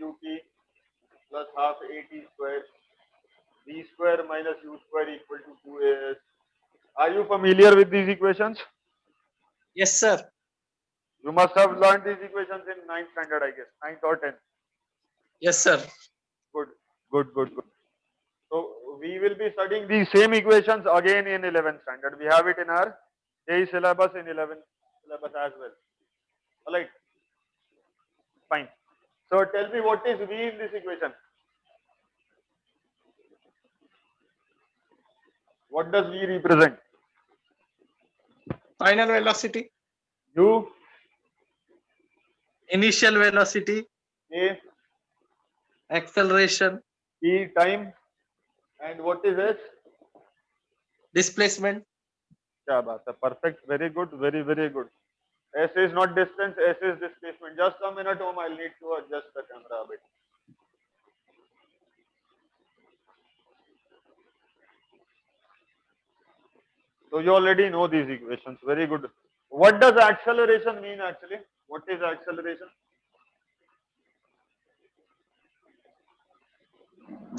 ut plus half at square v square minus u square equal to 2as. Are you familiar with these equations? Yes, sir. You must have learned these equations in 9th standard, I guess, 9th or 10th. Yes, sir. Good, good. So we will be studying these same equations again in 11th standard. We have it in our JEE syllabus in 11th syllabus as well. All right, fine. So tell me, what is V in this equation? What does V represent? Final velocity, U, initial velocity, A, acceleration, T, time, and what is S? displacement. क्या बात है, perfect, very good, very good. S is not distance, S is displacement. Just a minute, Om, I'll need to adjust the camera a bit. So you already know these equations, very good. What does acceleration mean actually? What is acceleration?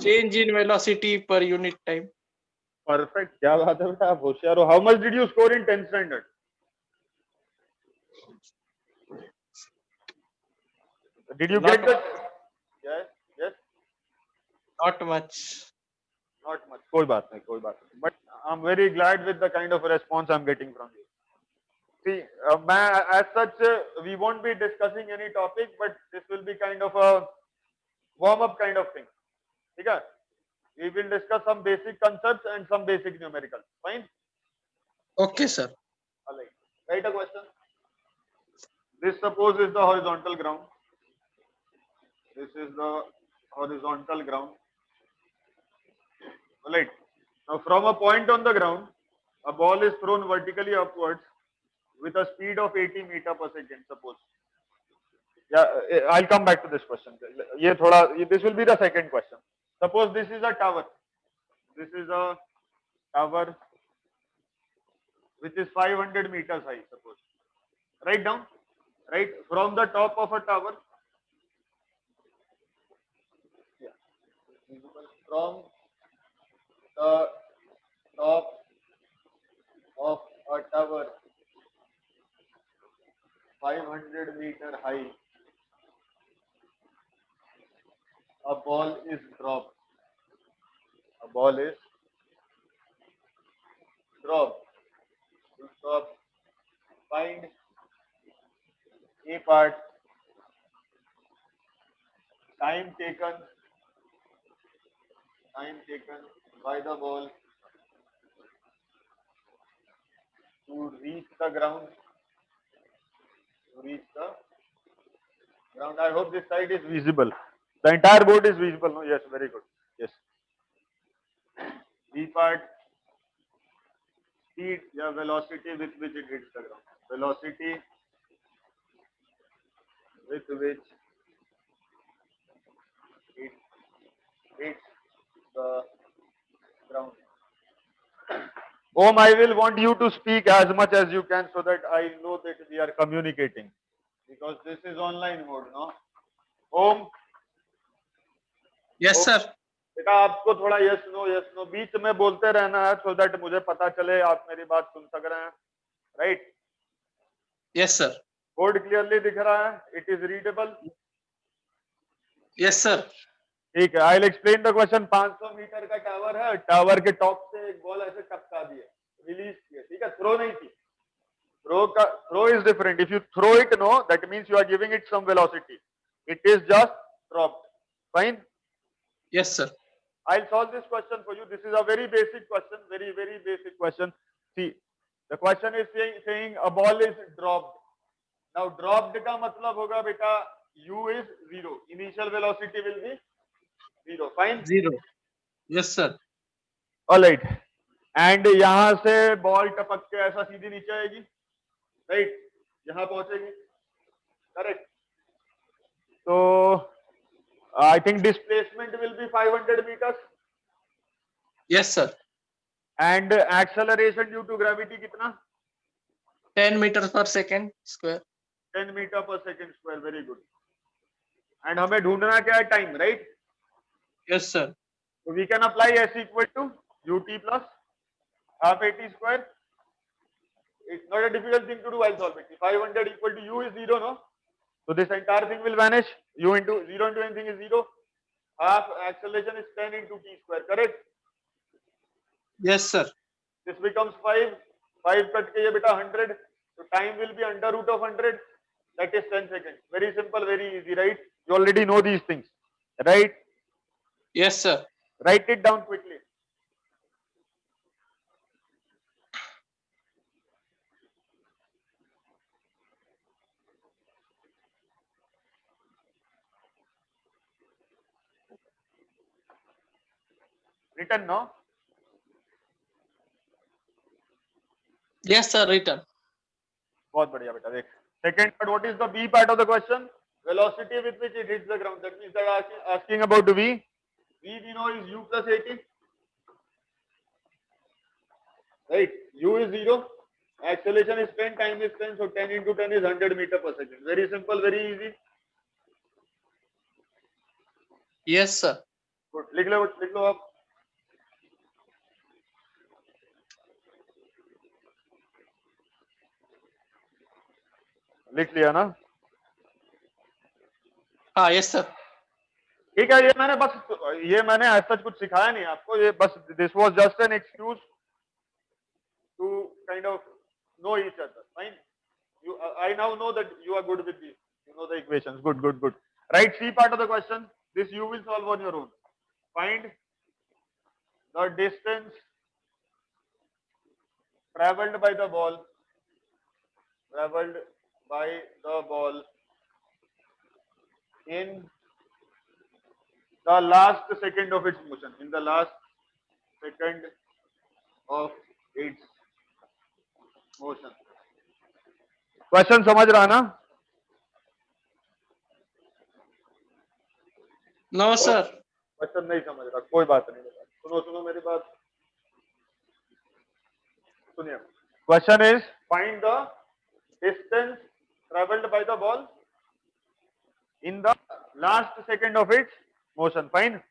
Change in velocity per unit time. Perfect, क्या बात है बेटा, आप होशियार हो. How much did you score in 10th standard? Did you get the? Yes. Not much. Not much. कोई बात नहीं. But I'm very glad with the kind of response I'm getting from you. See, as such, we won't be discussing any topic, but this will be kind of a warm-up kind of thing. Okay? We will discuss some basic concepts and some basic numericals. Fine? Okay, sir. All right. Write a question. This suppose is the horizontal ground. This is the horizontal ground. All right. Now, from a point on the ground, a ball is thrown vertically upwards with a speed of 80 meter per second. Suppose. Yeah, I'll come back to this question. This will be the second question. Suppose this is a tower. This is a tower which is 500 meters high. Suppose. Write down. Right from the top of a tower. Yeah. From the top of a tower 500 meter high, a ball is dropped. A ball is dropped. So find A part, time taken by the ball to reach the ground. I hope this side is visible. The entire board is visible. No? Yes, very good. Yes. B part, speed, yeah, velocity with which it hits the ground. Velocity with which it hits the ground. Om, I will want you to speak as much as you can so that I know that we are communicating. Because this is online mode, no? Om. Yes, sir. बेटा आपको थोड़ा yes no बीच में बोलते रहना है so that मुझे पता चले आप मेरी बात सुन सक रहे हैं. Right? Yes, sir. Board clearly दिख रहा है? It is readable? Yes, sir. ठीक है. I will explain the question. 500 metre का टावर है. टावर के टॉप से एक बॉल ऐसे टपका दिए, रिलीज किए. ठीक है, थ्रो नहीं थी. Throw is different. If you throw it, no, that means you are giving it some velocity. It is just dropped. Fine? Yes, sir. I'll solve this question for you. This is a very basic question, very basic question. See, the question is saying a ball is dropped. Now, dropped का मतलब होगा बेटा u is 0. Initial velocity will be 0. Fine? 0. Yes, sir. All right. And यहाँ से ball टपक के ऐसा सीधी नीचे आएगी. Right? यहाँ पहुंचेगी. Correct? So, I think displacement will be 500 meters. Yes, sir. And acceleration due to gravity कितना? 10 meters per second square. 10 meter per second square. Very good. and हमें ढूंढना क्या है time, right? Yes, sir. So we can apply S equal to ut plus half at square. It's not a difficult thing to do. I'll solve it. 500 equal to u is 0, no? So this entire thing will vanish. U into 0 into anything is 0. Half acceleration is 10 into t square, correct? Yes, sir. This becomes 5. 5 cut ke ye beta 100. So time will be under root of 100. That is 10 seconds. Very simple, very easy, right? You already know these things, right? Yes, sir. Write it down quickly. Written, no? Yes, sir. Written. बहुत बढ़िया बेटा देख. Second part, what is the B part of the question? Velocity with which it hits the ground. That means they are asking about V. V we know is u plus 80. Right? U is 0. Acceleration is 10, time is 10. So 10 into 10 is 100 meter per second. Very simple, very easy. Yes, sir. Good. लिख लो आप. लिख लिया ना? हाँ, yes, sir. ठीक है, ये मैंने ऐसा कुछ सिखाया नहीं आपको. ये बस this was just an excuse to kind of know each other. Fine. I now know that you are good with these. You know the equations. Good. Right, C part of the question. This you will solve on your own. Find the distance traveled by the ball. In the last second of its motion. In the last second of its motion. Question समझ रहा ना? No, sir. Question नहीं समझ रहा, कोई बात नहीं. सुनो मेरी बात. सुनिए. Question is find the distance travelled by the ball in the last second of its motion. Fine.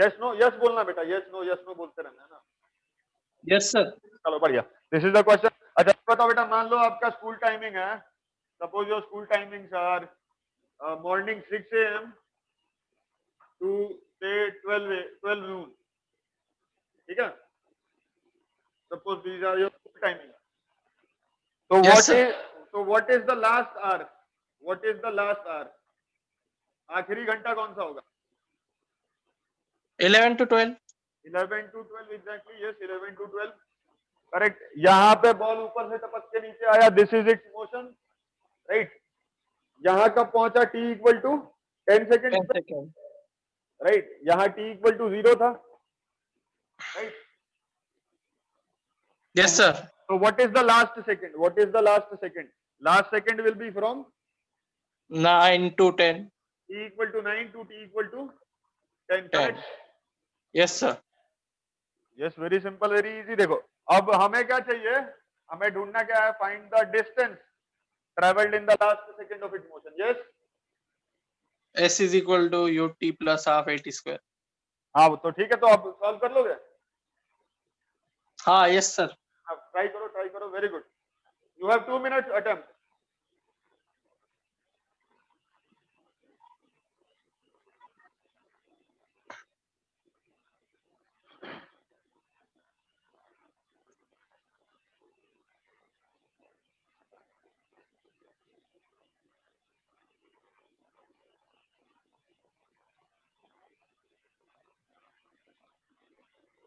Yes no yes बोलना बेटा. यस नो बोलते रहना है ना. Yes, sir. चलो बढ़िया. This is the question. अच्छा बताओ बेटा, मान लो आपका स्कूल टाइमिंग है. Suppose your school timings are morning 6 AM to say 12 noon. ठीक है? Suppose these are your school timing. So Yes, sir. what is the last hour? What is the last hour? आखिरी घंटा कौन सा होगा? 11 to 12. 11 to 12 exactly. Yes, 11 to 12. Correct. यहाँ पे ball ऊपर से टपक के नीचे आया. This is its motion. Right. यहाँ कब पहुंचा? T equal to 10 seconds. 10 seconds. Right. यहाँ T equal to 0 था. Right. Yes, sir. So what is the last second? What is the last second? Last second will be from 9 to 10. T equal to 9 to T equal to 10. 10. Correct? Yes, sir. Yes, very simple, very easy. देखो, अब हमें क्या चाहिए? हमें ढूंढना क्या है? Find the distance traveled in the last second of its motion. Yes? S is equal to ut plus half at square. हाँ तो ठीक है, तो आप सॉल्व कर लोगे? हाँ, yes, sir. आप ट्राई करो. Very good. You have 2 minutes attempt.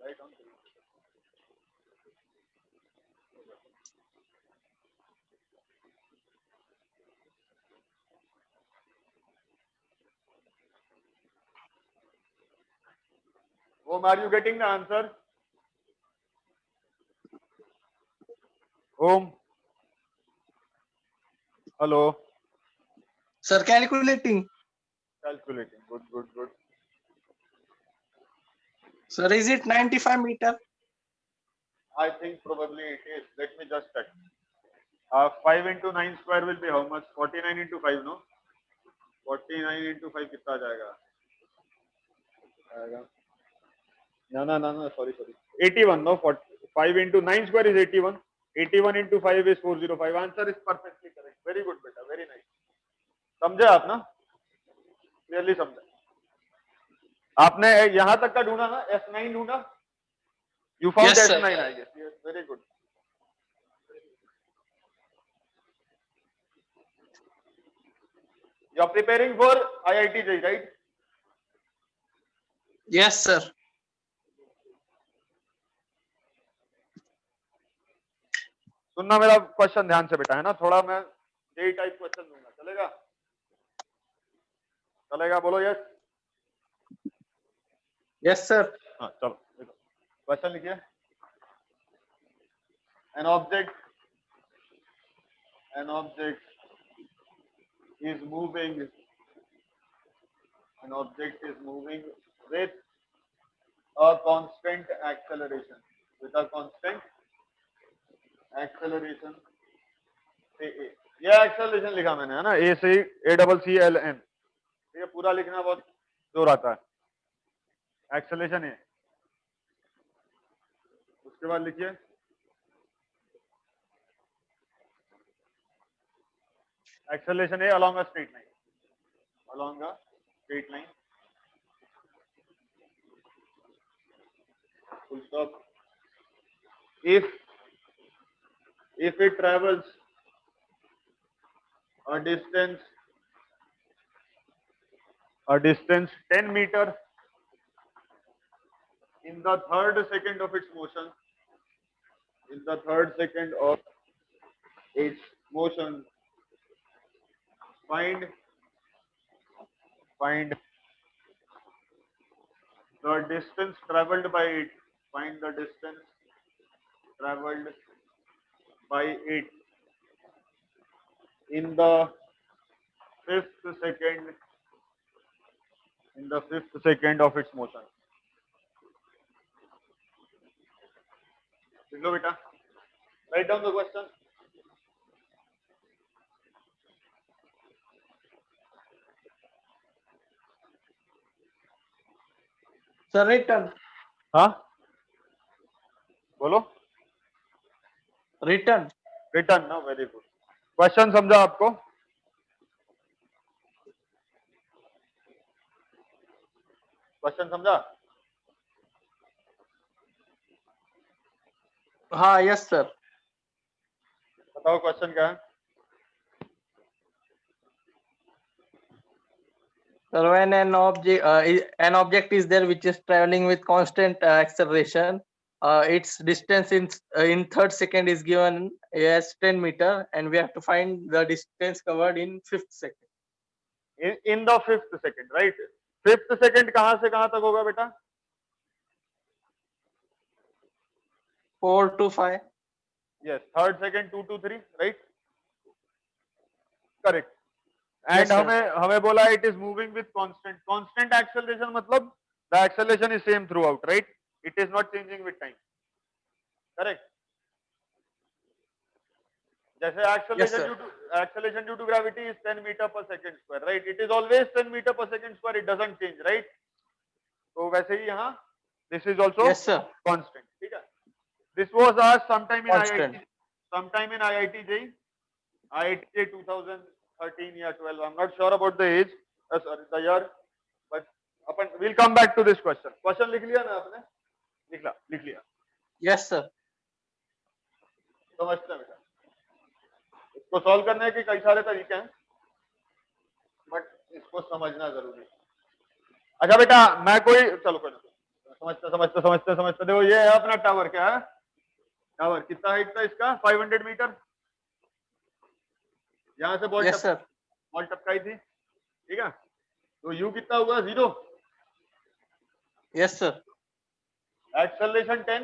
Right on. Home, are you getting the answer? Home. Hello. Sir, calculating. Calculating. Good. Sir, is it 95 meter? I think probably it is. Let me just check. 5 into 9 square will be how much? 49 into 5, no? 49 into 5 कितना आ जाएगा? No, no, no, no, sorry. 81, no, 5 into 9 square is 81. 81 into 5 is 405. Answer is perfectly correct. Very good, beta. Very nice. समझे आप ना? Clearly समझे? आपने यहां तक का ढूंढा ना? S9 ढूंढा? You found Yes, sir. S9, I guess. Yes, very good. You are preparing for IIT JEE, right? Yes, sir. सुनना मेरा क्वेश्चन ध्यान से बेटा, है ना? थोड़ा मैं JEE टाइप क्वेश्चन दूंगा, चलेगा? चलेगा, बोलो यस। Yes, sir. हाँ चलो क्वेश्चन लिखिए। An object is moving. An object is moving with a constant acceleration. With a constant acceleration. से A. यह acceleration लिखा मैंने, है ना? A से ACCLN. ये पूरा लिखना बहुत जोर आता है। Acceleration है। उसके बाद लिखिए acceleration है along a straight line. Along a straight line. Full stop. If it travels a distance 10 meter in the third second of its motion, find the distance traveled by it. Find the distance traveled by it in the fifth second of its motion. Hello, beta. Write down the question. Sir, return. हाँ बोलो। Return. Return ना, very good. Question समझा आपको? Question समझा? हाँ, yes, sir. बताओ question क्या है? Sir, when an object is there which is traveling with constant acceleration, its distance in third second is given as 10 meter, and we have to find the distance covered in fifth second. In the fifth second, right? Fifth second कहां से कहां तक होगा बेटा? 4 to 5. Yes, third second 2 to 3, right? Correct. Yes, And sir. हमें बोला it is moving with constant acceleration, मतलब the acceleration is same throughout, right? It is not changing with time. Correct. जैसे acceleration due to gravity is 10 meter per second square, right? It is always 10 meter per second square. It doesn't change, right? तो वैसे ही यहाँ this is also Yes, sir. constant. ठीक है? This was asked sometime in Constant. IIT JEE. IIT JEE 2013 or 12. I'm not sure about the age, sorry, the year, but we'll come back to this question. Question लिख लिया ना आपने? लिख लिया. Yes, sir. समझते हैं बेटा? इसको सॉल्व करने के कई सारे तरीके हैं, बट इसको समझना जरूरी है। अच्छा बेटा, मैं कोई चलो कोई समझते देखो, ये है अपना टावर। क्या है टावर? कितना हाइट था इसका? 500 मीटर। यहां से बॉल टपकाई थी, ठीक है? तो यू कितना हुआ? 0। Yes, sir. एक्सेलरेशन 10,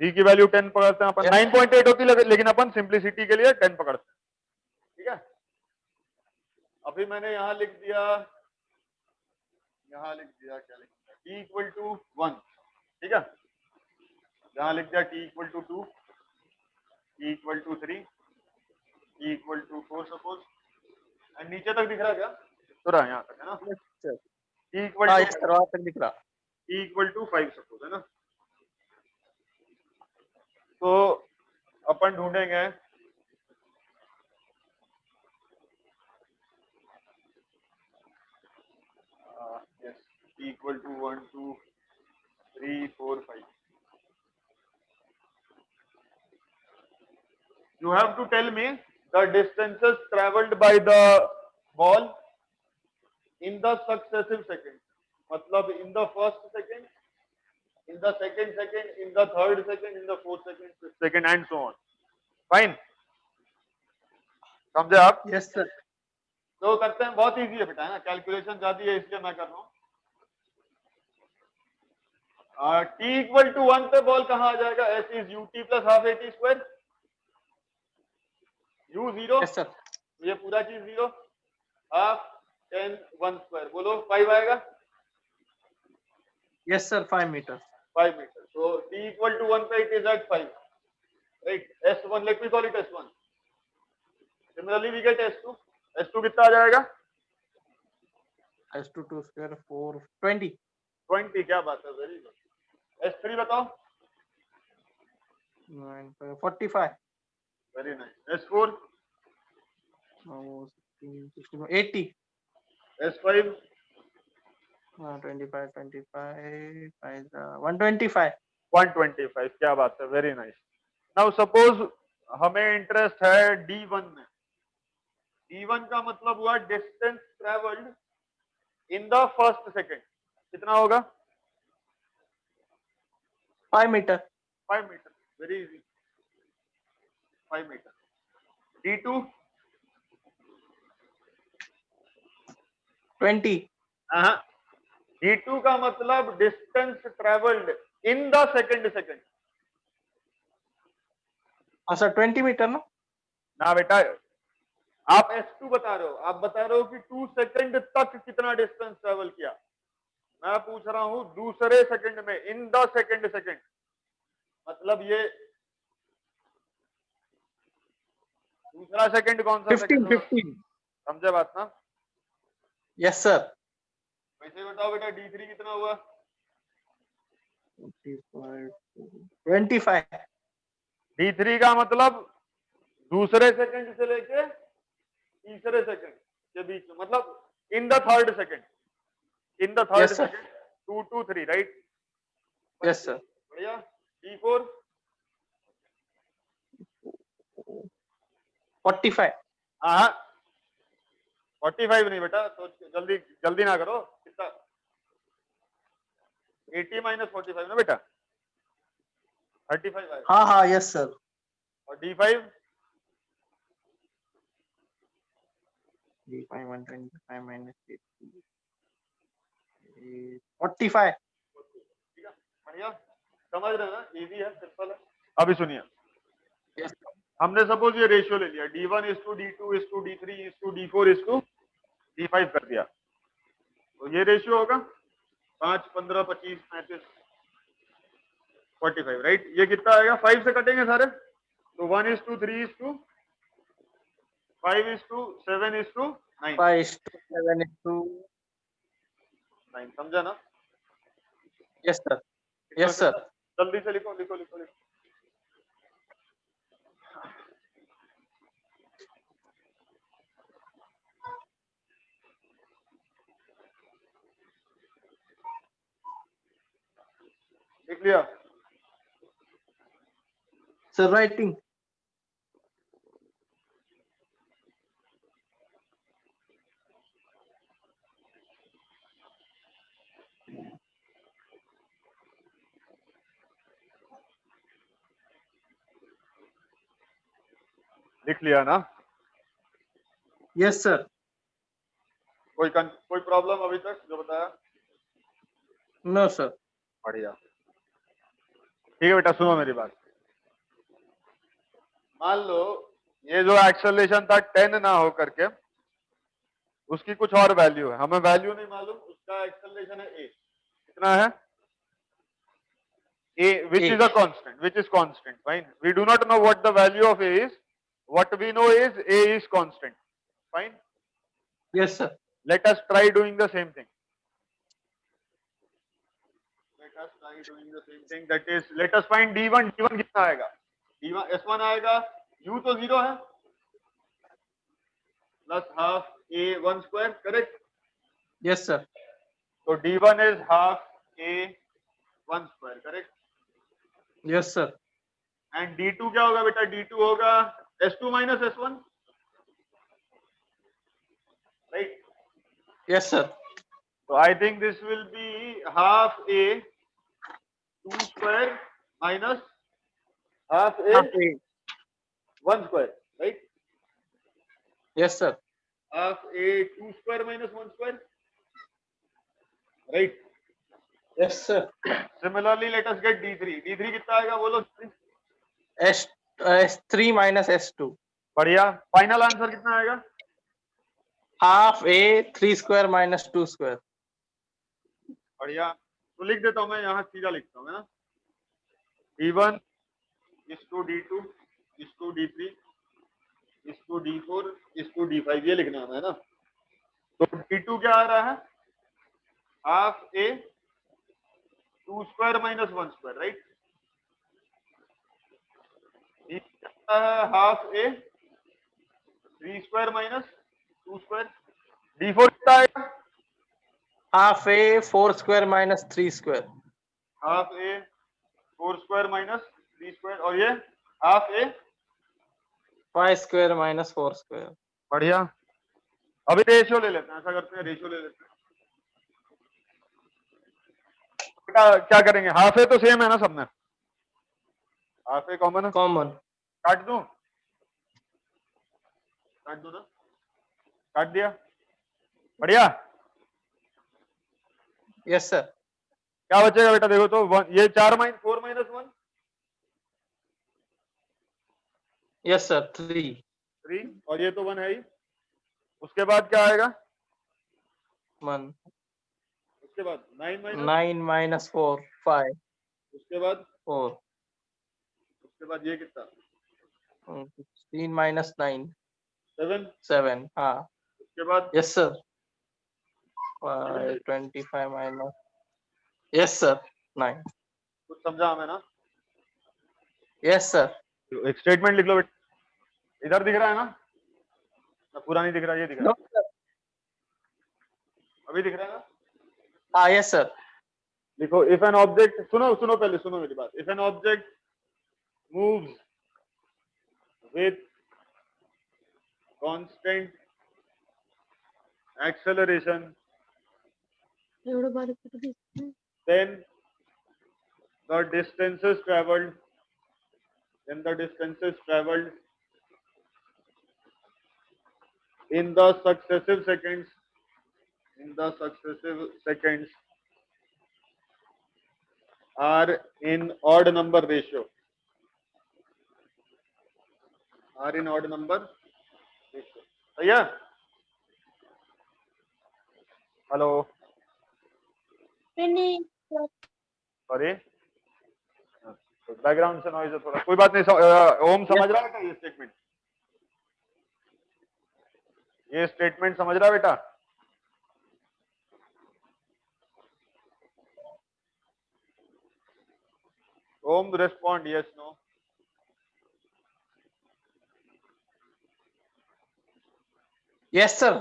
जी की वैल्यू 10 पकड़ते हैं अपन। 9.8 होती लेकिन अपन सिंप्लिसिटी के लिए 10 पकड़ते हैं, ठीक है? अभी मैंने यहाँ लिख दिया क्या लिख दिया? t इक्वल टू 1, ठीक है? यहाँ लिख दिया t equal to 2, t equal to 3, t equal to 4 suppose. And नीचे तक दिख रहा क्या? तो रहा यहाँ तक है ना, Yes, sir. e इक्वल हाँ टू yes sir, वहाँ तक दिख रहा. e इक्वल टू 5 सपोज है ना. तो अपन ढूंढेंगे yes, e equal to 1 2 3 4 5. You have to tell me the distances traveled by the ball in the successive seconds. मतलब in the first second, in the second second, in the third second, in the fourth second, fifth second, and so on. Fine. समझे आप? Yes sir. तो करते हैं, बहुत easy है बेटा, है ना, कैलकुलेशन ज्यादा है इसलिए मैं कर रहा हूँ. t इक्वल टू 1 पे बॉल कहाँ आ जाएगा? s is ut plus half at square. u 0. Yes sir. ये पूरा चीज 0, हाफ 10 1 स्क्वायर, बोलो 5 आएगा. Yes sir, 5 meters. 5 meters. So t equal to 1 पे it is at 5. Right. S1, let me call it S1. Similarly, we get S2. S2 कितना आ जाएगा? S2 2 square 4 20. 20. क्या बात है, वेरी गुड. S3 बताओ. 9 45. Very nice. S4. Oh, 16, 16, 80. S5. 25 25 125. 125. क्या बात है, वेरी नाइस. नाउ सपोज हमें इंटरेस्ट है D1 में. D1 का मतलब हुआ distance travelled in the first second. कितना होगा? 5 meter. 5 metre. Very easy. 5 metre. D2. 20. D2 का मतलब distance travelled in the second second. हाँ सर 20 meter ना. ना बेटा, आप S2 बता रहे हो, आप बता रहे हो कि 2 सेकंड तक कितना डिस्टेंस ट्रेवल किया. मैं पूछ रहा हूं दूसरे सेकंड में, इन द सेकंड सेकंड, मतलब ये दूसरा सेकंड कौन सा 15 सेकंड? 15. समझे बात ना? Yes sir. वैसे बताओ बेटा, D3 कितना हुआ? 25. D3 का मतलब दूसरे सेकंड से लेके तीसरे सेकंड के बीच में, मतलब in the third second. In the third Yes, sir. Second 2 2 3, right? Yes sir. बढ़िया. D4. 45. हाँ 45 नहीं बेटा, तो जल्दी जल्दी ना करो. कितना? 80 माइनस 45 ना बेटा, 35 आएगा. हाँ हाँ yes sir. और D5. 125 minus 80. 45. ठीक है, बढ़िया. समझ रहे हो ना? इजी है, सिंपल है. अभी सुनिए, Yes sir. हमने सपोज ये रेशियो ले लिया, D1 is to D2 is to D3 is to D4 is to D5 कर दिया. तो ये रेशियो होगा 5 15 25 35 45, राइट? ये कितना आएगा? 5 से कटेंगे सारे, तो 1 is to 3 is to 5 is to 7 is to 9. 5:7 to 9. समझा ना? yes sir. Yes sir. जल्दी से लिखो लिखो लिखो लिखो. लिख लिया? Sir writing. लिख लिया ना? Yes sir. कोई प्रॉब्लम अभी तक जो बताया? No sir. बढ़िया. ठीक है बेटा, सुनो मेरी बात. मान लो ये जो एक्सेलरेशन था 10 ना हो करके उसकी कुछ और वैल्यू है, हमें वैल्यू नहीं मालूम, उसका एक्सेलरेशन है a. कितना है? a, which is a constant, which is constant. Fine. We do not know what the value of a is. What we know is a is constant. Fine. Yes sir. Let us try doing the same thing. Let us try doing the same thing. That is, let us find D1. D1 कितना आएगा? D1 S1 आएगा. U तो 0 है. Plus half A1 square, correct? Yes, sir. So D1 is half A1 square, correct? Yes, sir. And D2 क्या होगा बेटा? D2 होगा S2 minus S1, right? Yes, sir. So I think this will be half A2 square minus half Half A1 A. square, right? Yes, sir. Half A2 square minus 1 square, right? Yes, sir. Similarly, let us get D3. D3 कितना आएगा बोलो? S3 minus S2. बढ़िया. Final answer कितना आएगा? Half A3 square minus 2 square. बढ़िया. तो लिख देता हूं मैं, यहाँ सीधा लिखता हूँ, है ना? D1 is to D2 is to D3 is to D4 is to D5, ये लिखना है ना? तो D2 क्या आ रहा है? Half A2 square minus 1 square, right? Half A3 square minus 2 square. D4 कितना आएगा? Half A4 square minus 3 square. Half A4 square minus 3 square, और ये half A. 5 square minus 4 square. बढ़िया. अभी रेशियो ले लेते हैं, ऐसा करते हैं, रेशियो ले लेते हैं. क्या करेंगे? हाफ ए तो सेम है ना सब में? हाफ ए कॉमन है. Common. काट दूं? काट दूं ना? काट दिया. बढ़िया. Yes, sir. क्या बचेगा बेटा? देखो तो ये 4 4 minus 1 Yes, sir. 3. 3, और ये तो 1 है ही. उसके बाद क्या आएगा? 1. उसके बाद 9 minus 4. 5. उसके बाद 4. उसके बाद ये कितना? 16 minus 9. 7. 7. हाँ. उसके बाद Yes, sir. 25 minus. Yes, sir. 9. कुछ समझा हमें ना? Yes, sir. एक स्टेटमेंट लिख लो बेटा. इधर दिख रहा है ना? पूरा नहीं दिख रहा, ये दिख रहा No, है. sir. अभी दिख रहा है ना? Ah, yes, sir. लिखो, इफ एन ऑब्जेक्ट, सुनो सुनो पहले सुनो मेरी बात. If an object moves with constant acceleration, then the distances traveled in the successive seconds are in odd number ratio. भैया, हेलो, सॉरी, बैकग्राउंड से नॉइज है थोड़ा, कोई बात नहीं. ओम समझ रहा है ये स्टेटमेंट? ये स्टेटमेंट समझ रहा है बेटा? Om respond yes no. Yes, sir.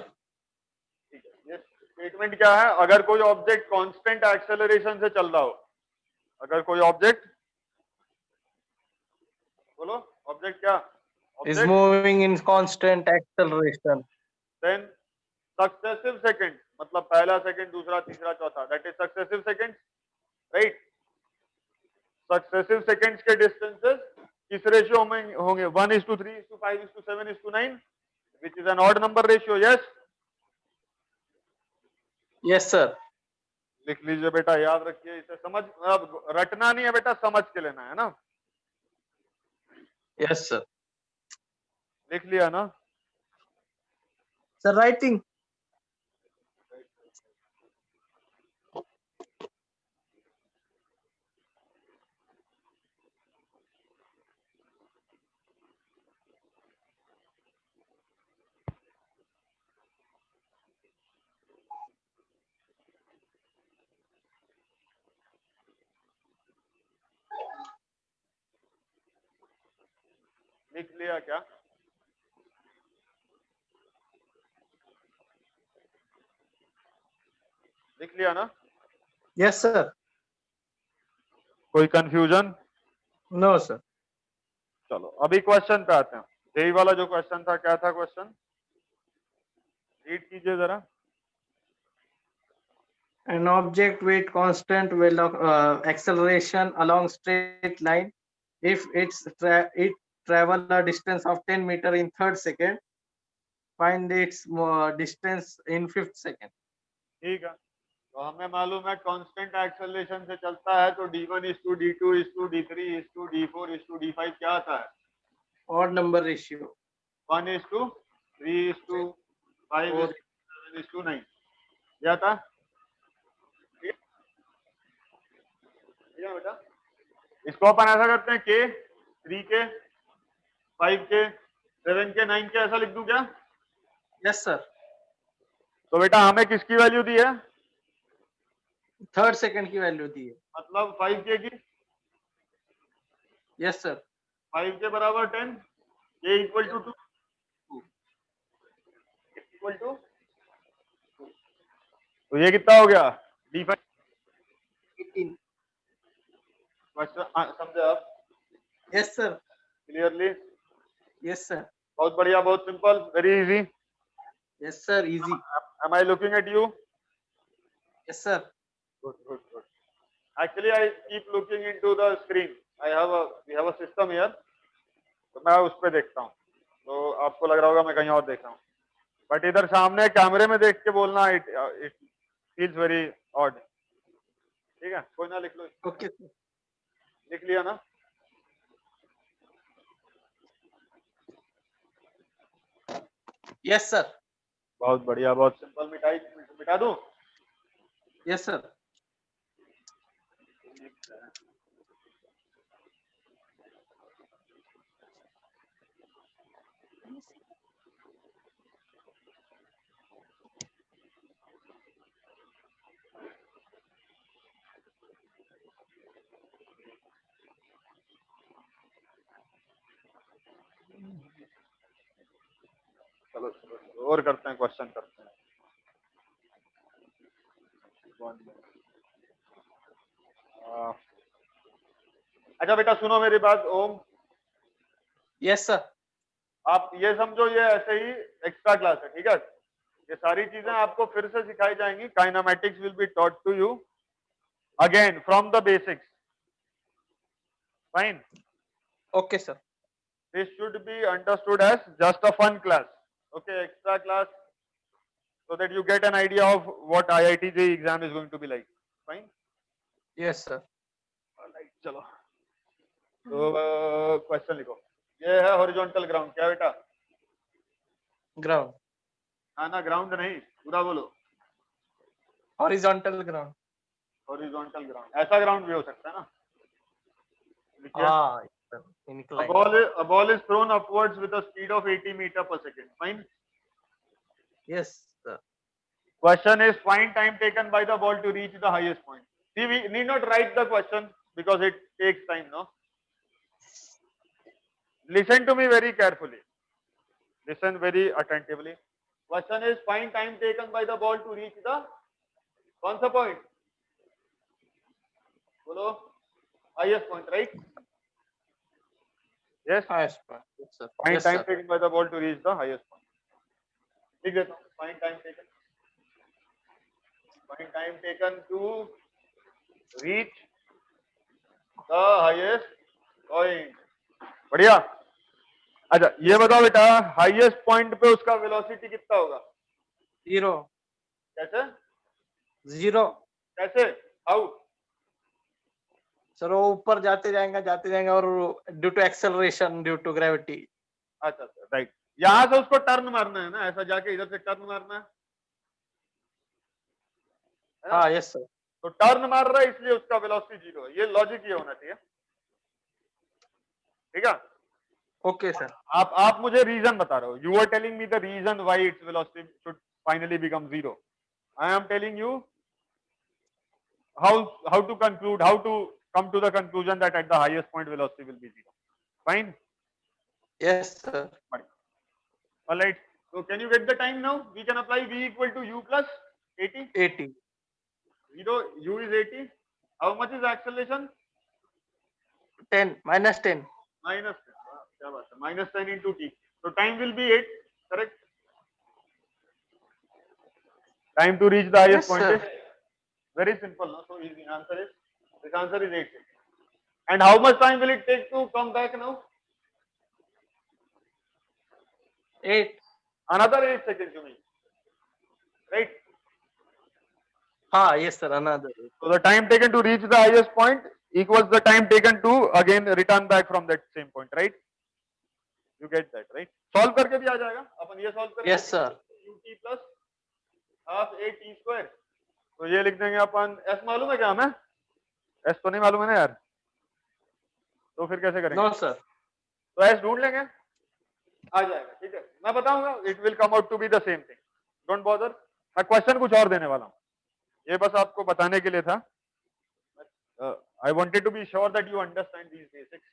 ये स्टेटमेंट क्या है? अगर कोई ऑब्जेक्ट कांस्टेंट एक्सेलरेशन से चल रहा हो, अगर कोई ऑब्जेक्ट, बोलो ऑब्जेक्ट क्या? Is object moving in constant acceleration. Then successive second, मतलब पहला सेकंड, दूसरा, तीसरा, चौथा, that is successive seconds, right? Successive seconds के डिस्टेंसेस किस रेशियो में होंगे? 1:3, 5, 7, 9, which is an odd number ratio. Yes, Yes, sir. लिख लीजिए बेटा, याद रखिए इसे. समझ, अब रटना नहीं है बेटा, समझ के लेना है ना. Yes, sir. लिख लिया ना? Sir, writing. लिख लिया क्या? लिख लिया ना? Yes, sir. कोई कंफ्यूजन? No, sir. चलो अभी क्वेश्चन पे आते हैं। यही वाला जो क्वेश्चन था, क्या था क्वेश्चन? रीड कीजिए जरा। An object with constant acceleration along straight line, if it travel a distance of 10 meter in third second, find its distance in fifth second. ठीक है, तो हमें मालूम है कांस्टेंट एक्सेलरेशन से चलता है तो d1 is to d2 is to d3 is to d4 is to d5 क्या आता है? Odd number ratio. 1 is to 3 is to 5 is to 7 is to 9 क्या था? ठीक है बेटा, इसको अपन ऐसा करते हैं k 3 के 5 के 7 के 9 के ऐसा लिख दूं क्या? Yes, sir. तो बेटा हमें किसकी वैल्यू दी है? थर्ड सेकंड की वैल्यू दी है। मतलब 5k की। Yes sir. 5 के बराबर 10, k equal to 2 equal to, तो ये कितना हो गया? d5 18। क्वेश्चन समझे आप? Yes sir. Clearly? Yes sir. बहुत बढ़िया, बहुत simple, very easy. Yes sir, easy. Am I looking at you? Yes sir. Good, good, good. Actually, I keep looking into the screen. We have a system here. तो मैं उस पे देखता हूँ, तो आपको लग रहा होगा मैं कहीं और देख रहा हूँ, बट इधर सामने कैमरे में देख के बोलना इट फील्स वेरी ऑड। ठीक है, कोई ना, लिख लो। ओके। लिख लिया ना? Yes sir. बहुत बढ़िया, बहुत सिंपल। मिटा दूं? Yes sir. चलो चलो और करते हैं, क्वेश्चन करते हैं। अच्छा बेटा सुनो मेरी बात। ओम, यस सर। आप ये समझो, ये ऐसे ही एक्स्ट्रा क्लास है, ठीक है? ये सारी चीजें आपको फिर से सिखाई जाएंगी। Kinematics will be taught to you again from the basics. Fine? Okay sir. This should be understood as just a fun class, okay, extra class, so that you get an idea of what IIT JEE exam is going to be like. Fine? Yes sir. Alright, चलो तो question लिखो। ये है horizontal ground, क्या बेटा? Ground. हाँ ना, ground नहीं, पूरा बोलो। Horizontal ground. हॉरिजॉन्टल ग्राउंड, ऐसा ग्राउंड भी हो सकता है ना? लिखिए। हाँ, A inclined. ball is thrown upwards with a speed of 80 meter per second. Fine? Yes, sir. Question is, find time taken by the ball to reach the highest point. See, we need not write the question because it takes time, no? Listen to me very carefully. Listen very attentively. Question is, find time taken by the ball to reach the, कौन सा point? बोलो, highest point, right? Yes. Highest point. Yes, sir. Find Yes, time sir. taken by the ball to reach the highest point. लिख देता हूँ, find time taken. Find time taken to reach the highest point. बढ़िया। अच्छा ये बताओ बेटा, highest point पे उसका वेलोसिटी कितना होगा? 0. कैसे? 0. कैसे? हाउ? सर वो ऊपर जाते जाएंगे और due to acceleration, due to gravity. अच्छा राइट, यहाँ से उसको टर्न मारना है ना, ऐसा जाके इधर से टर्न मारना है ना? हाँ, यस सर। तो टर्न मार रहा है इसलिए उसका वेलोसिटी 0 है। ये लॉजिक ये होना चाहिए, ठीक है? Okay sir. आप मुझे रीजन बता रहे हो। You are telling me the reason why its velocity should finally become 0. I am telling you how to conclude, how to come to the conclusion that at the highest point velocity will be 0. Fine? Yes, sir. All right. So can you get the time now? We can apply v equal to u plus 80. 80. You know, u is 80. How much is acceleration? 10 minus 10. Minus 10. क्या बात है? Minus 10 into t. So time will be 8. Correct. Time to reach the highest Yes, point sir. is very simple. No? So easy. Answer is this answer is 8 seconds. And how much time will it take to come back now? 8. Another 8 seconds, you mean? Right. Yes, sir. Another. So the time taken to reach the highest point equals the time taken to again return back from that same point, right? You get that, right? Solve करके भी आ जाएगा. अपन ये solve करेंगे. Yes, sir. ut plus half a t square. तो ये लिख देंगे अपन. S मालूम है क्या हमें? S तो नहीं मालूम है ना यार. तो फिर कैसे करेंगे? No, sir. तो S ढूंढ लेंगे. आ जाएगा, ठीक है. मैं बताऊंगा. It will come out to be the same thing. Don't bother. मैं क्वेश्चन कुछ और देने वाला हूँ. ये बस आपको बताने के लिए था. I wanted to be sure that you understand these basics.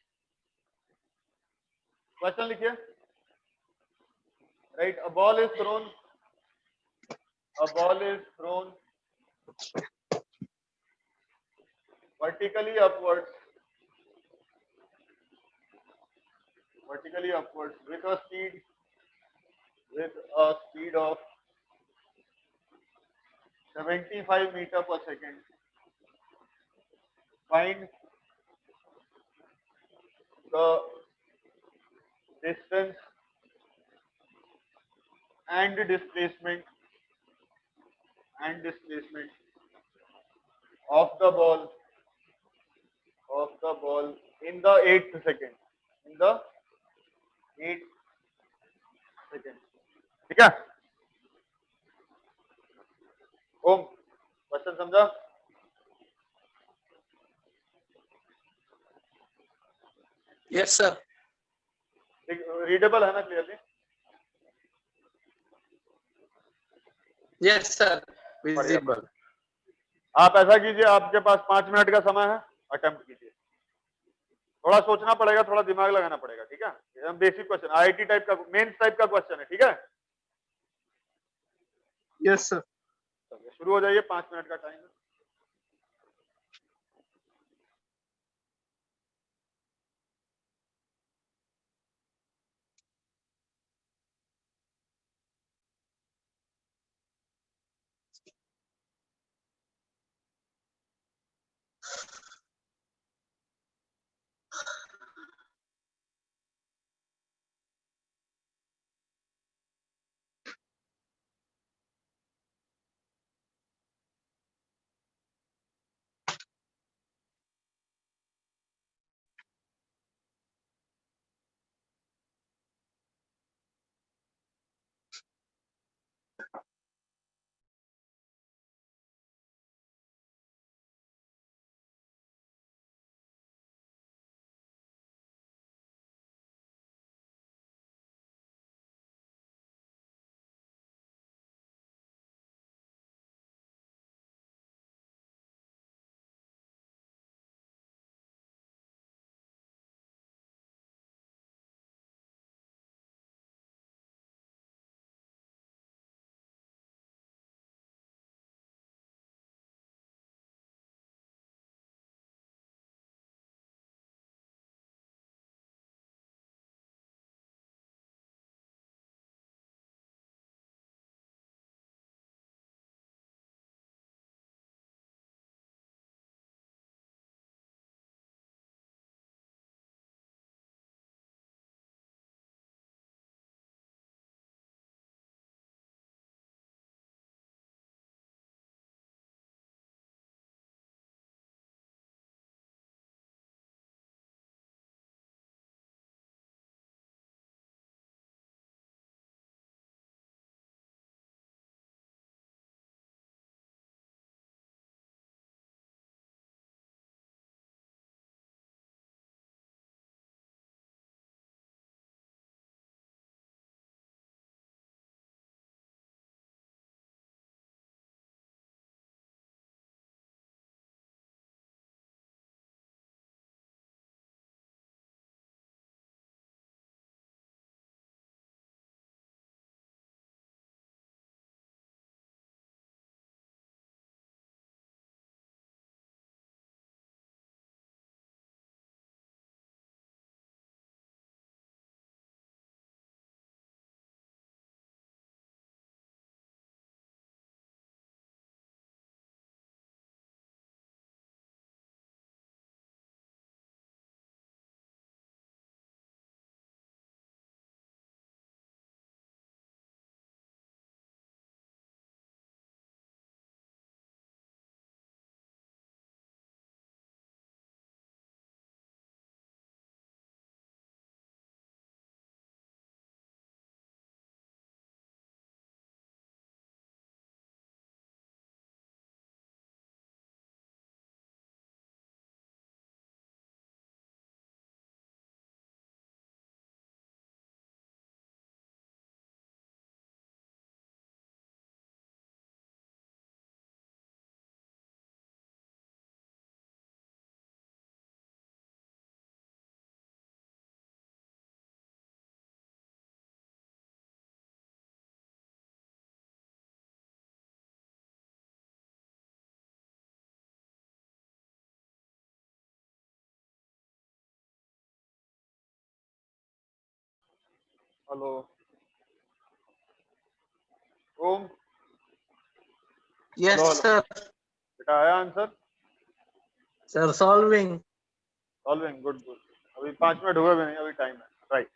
Question लिखिए. Right, a ball is thrown. A ball is thrown vertically upwards. Vertically upwards with a speed of 75 meter per second. Find the distance and displacement of the ball in the 8th second. In the 8th second. ठीक है? ओम, question समझा? Yes, sir. Readable है ना clearly? Yes, sir. Visible. आप ऐसा कीजिए, आपके पास 5 minute का समय है, अटेम्प्ट कीजिए. थोड़ा सोचना पड़ेगा, थोड़ा दिमाग लगाना पड़ेगा, ठीक है? एकदम बेसिक क्वेश्चन, आईआईटी टाइप का, मेंस टाइप का क्वेश्चन है, ठीक है? Yes, sir. चलिए शुरू हो जाइए, 5 मिनट का टाइम है. हेलो ओम, Yes, हेलो sir. बेटा आया answer? Sir, solving. Solving, good good. अभी 5 मिनट हुए भी नहीं, अभी टाइम है, राइट।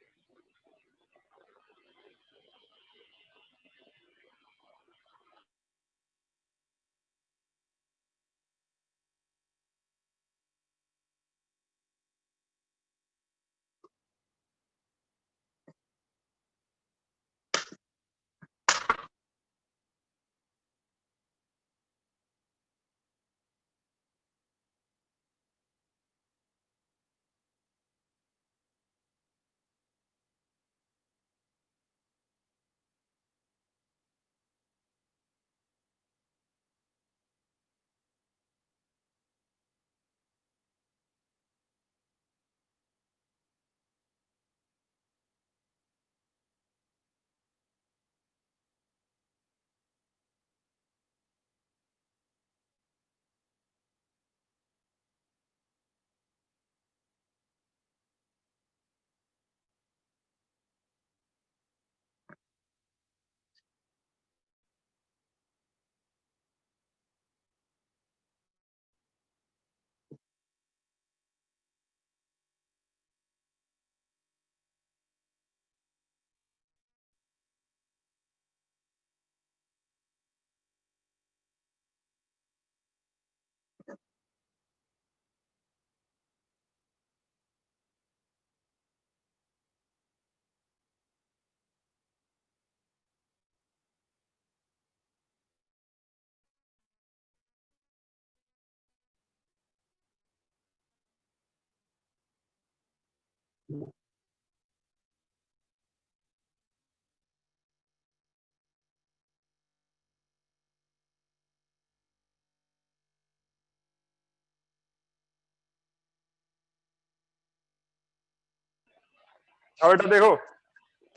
अब बेटा देखो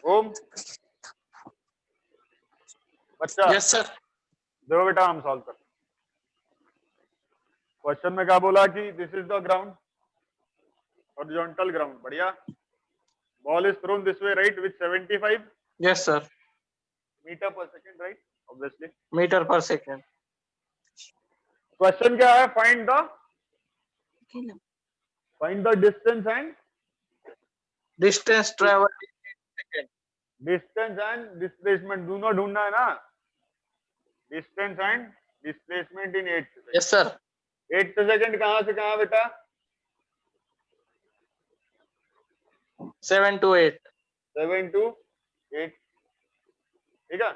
ओम, बच्चा Yes, sir. देखो बेटा, हम सॉल्व करते हैं। क्वेश्चन में क्या बोला कि this is the ground, horizontal ground, बढ़िया। Ball is thrown this way, right, with 75 Yes, sir. Meter per second, right, obviously. Meter per second. Question क्या है? Find the distance and Distance traveled in second. Distance and displacement, दोनों ढूंढना है ना। Distance and displacement in 8 second. Yes, sir. 8 second कहां से कहां बेटा? 7 to 8. 7 to 8, ठीक है।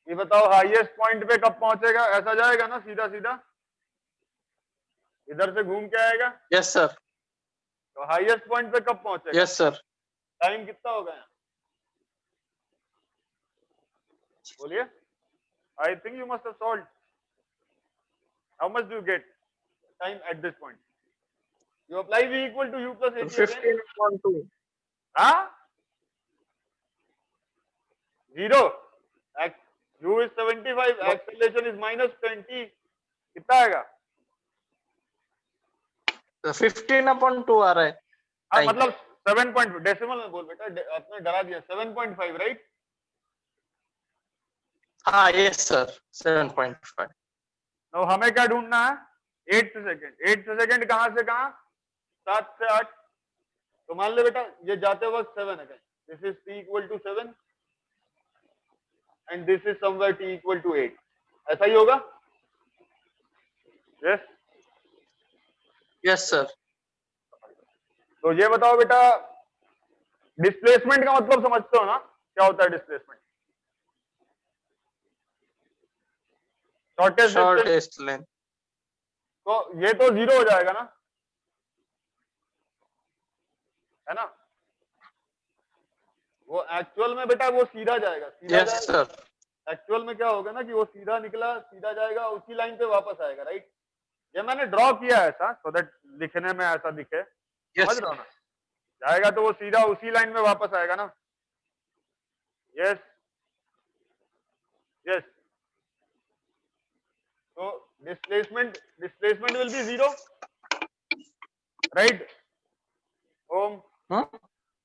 ये बताओ हाईएस्ट पॉइंट पे कब पहुंचेगा? ऐसा जाएगा ना सीधा सीधा, इधर से घूम के आएगा, Yes, sir. तो हाईएस्ट पॉइंट पे कब पहुंचेगा? Yes, sir. टाइम कितना होगा यहाँ? बोलिए। I think you must have solved. How much do you get time at this point? You apply v equal to u plus 80 again. 15 upon 2. हाँ, 0। u is 75, acceleration is minus 20, कितना आएगा? 15 upon 2 आ रहा है. हाँ Time. मतलब 7. Decimal में बोल बेटा, आपने डरा दिया। 7.5, राइट। हाँ, yes, sir. 7.5. तो हमें क्या ढूंढना है? 8 सेकेंड। 8 सेकेंड कहां से कहां? 7 से 8। तो मान ले बेटा ये जाते वक्त 7 है, this is t equal to 7 and this is somewhere t equal to 8। ऐसा ही होगा? यस। Yes, sir. तो ये बताओ बेटा, डिस्प्लेसमेंट का मतलब समझते हो ना? क्या होता है displacement? Shortest distance. Shortest length. तो ये तो 0 हो जाएगा ना, है ना? वो एक्चुअल में बेटा वो सीधा जाएगा, सीधा Yes, जाएगा। sir. एक्चुअल में क्या होगा ना कि वो सीधा निकला, सीधा जाएगा, उसी लाइन पे वापस आएगा, राइट। ये मैंने ड्रॉ किया ऐसा सो दैट लिखने में ऐसा दिखे, Yes, समझ sir. रहे हो ना? जाएगा तो वो सीधा उसी लाइन में वापस आएगा ना। Yes yes. तो displacement will be 0, right Om? Huh?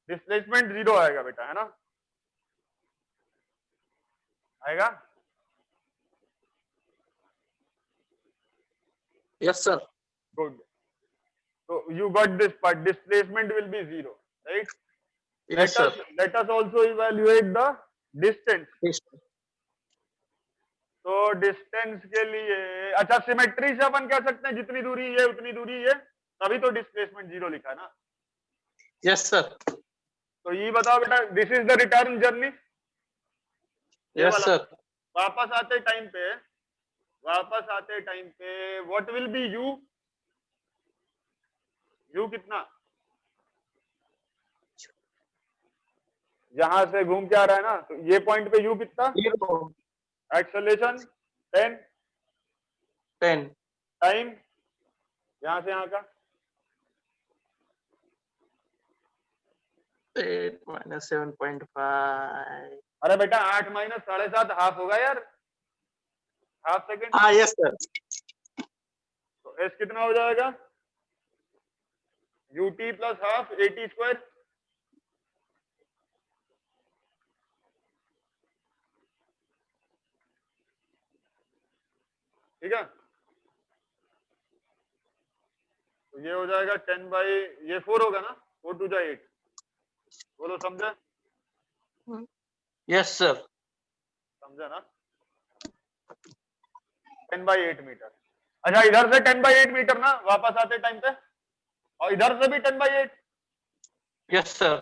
Displacement 0 आएगा बेटा, है ना? आएगा? Yes, sir. Good. So you got this part. Displacement will be 0, right? Yes, sir. Let us also evaluate the distance. Yes. तो डिस्टेंस के लिए अच्छा सिमेट्री से अपन कह सकते हैं जितनी दूरी ये उतनी दूरी ये, तभी तो डिस्प्लेसमेंट 0 लिखा है ना। Yes, sir. तो ये बताओ बेटा, this is the return journey. Yes, sir. वापस आते टाइम पे what will be you? You कितना? यहां से घूम के आ रहा है ना, तो ये पॉइंट पे यू कितना? 0. एक्सेलरेशन 10, 10. टाइम यहां से यहां का 8 minus 7.5. अरे बेटा 8 माइनस 7.5 हाफ होगा यार, half second. Ah, yes, sir. तो एस कितना हो जाएगा? UT plus half eighty square. ठीक है, तो ये हो जाएगा 10 बाई ये 4 होगा ना, 4 टू जा 8। बोलो समझे? Yes, sir. समझे ना? 10 बाई 8 मीटर। अच्छा इधर से 10 बाई 8 मीटर ना वापस आते टाइम पे, और इधर से भी 10 बाई 8। Yes, sir.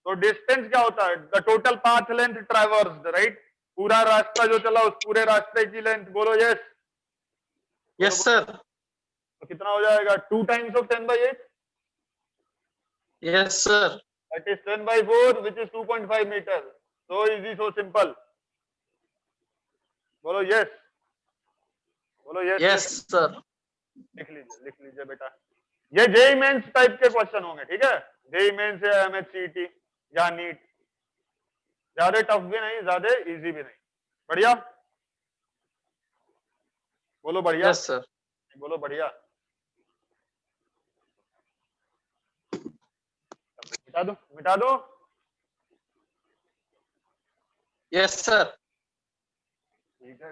तो डिस्टेंस क्या होता है? The total path length traversed, right? पूरा रास्ता जो चला उस पूरे रास्ते की लेंथ। बोलो यस। Yes, sir. तो कितना हो जाएगा? 2 times of 10 by 8, Yes, sir. That is 10 by 4 which is 2.5 metre. So easy, so simple. बोलो यस, बोलो यस। Yes, sir. लिख लीजिए बेटा। ये जेई मेंस टाइप के क्वेश्चन होंगे, ठीक है? जेई मेंस या एमएचसीटी या नीट, ज्यादा टफ भी नहीं, ज्यादा इजी भी नहीं। बढ़िया, बोलो बढ़िया। Yes, sir. बोलो बढ़िया। मिटा दो। Yes, sir. ठीक है।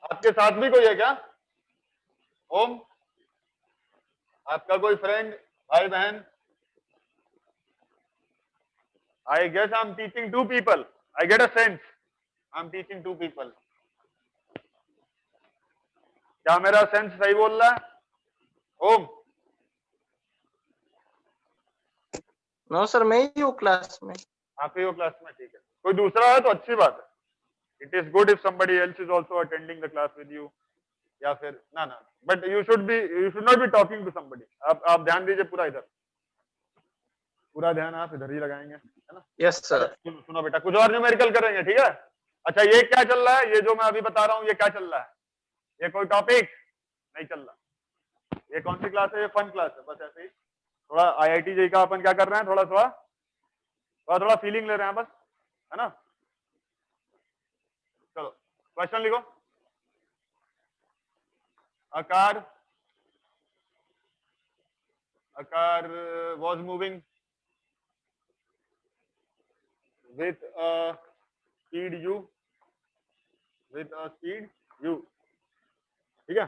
आपके साथ भी कोई है क्या? ओम, आपका कोई फ्रेंड, भाई बहन? I guess I'm teaching 2 people. I get a sense. I'm teaching 2 people. क्या मेरा सेंस सही बोल रहा है? ओम, No, sir. मैं ही हूँ क्लास में. आप ही हो क्लास में, ठीक है। कोई दूसरा है तो अच्छी बात है। It is good if somebody else is also attending the class with you. या फिर ना, but you should not be talking to somebody. आप ध्यान दीजिए पूरा इधर, पूरा ध्यान आप इधर ही लगाएंगे, है ना? Yes, sir. सुनो बेटा, कुछ और न्यूमेरिकल करेंगे, ठीक है? अच्छा ये क्या चल रहा है? ये जो मैं अभी बता रहा हूँ ये क्या चल रहा है? ये कोई टॉपिक नहीं चल रहा। ये कौन सी क्लास है? ये फन क्लास है। बस ऐसे ही थोड़ा आईआईटी जेई का अपन क्या कर रहे हैं, थोड़ा फीलिंग ले रहे हैं बस, है ना? चलो क्वेश्चन लिखो। आकार was moving with a speed u, ठीक है?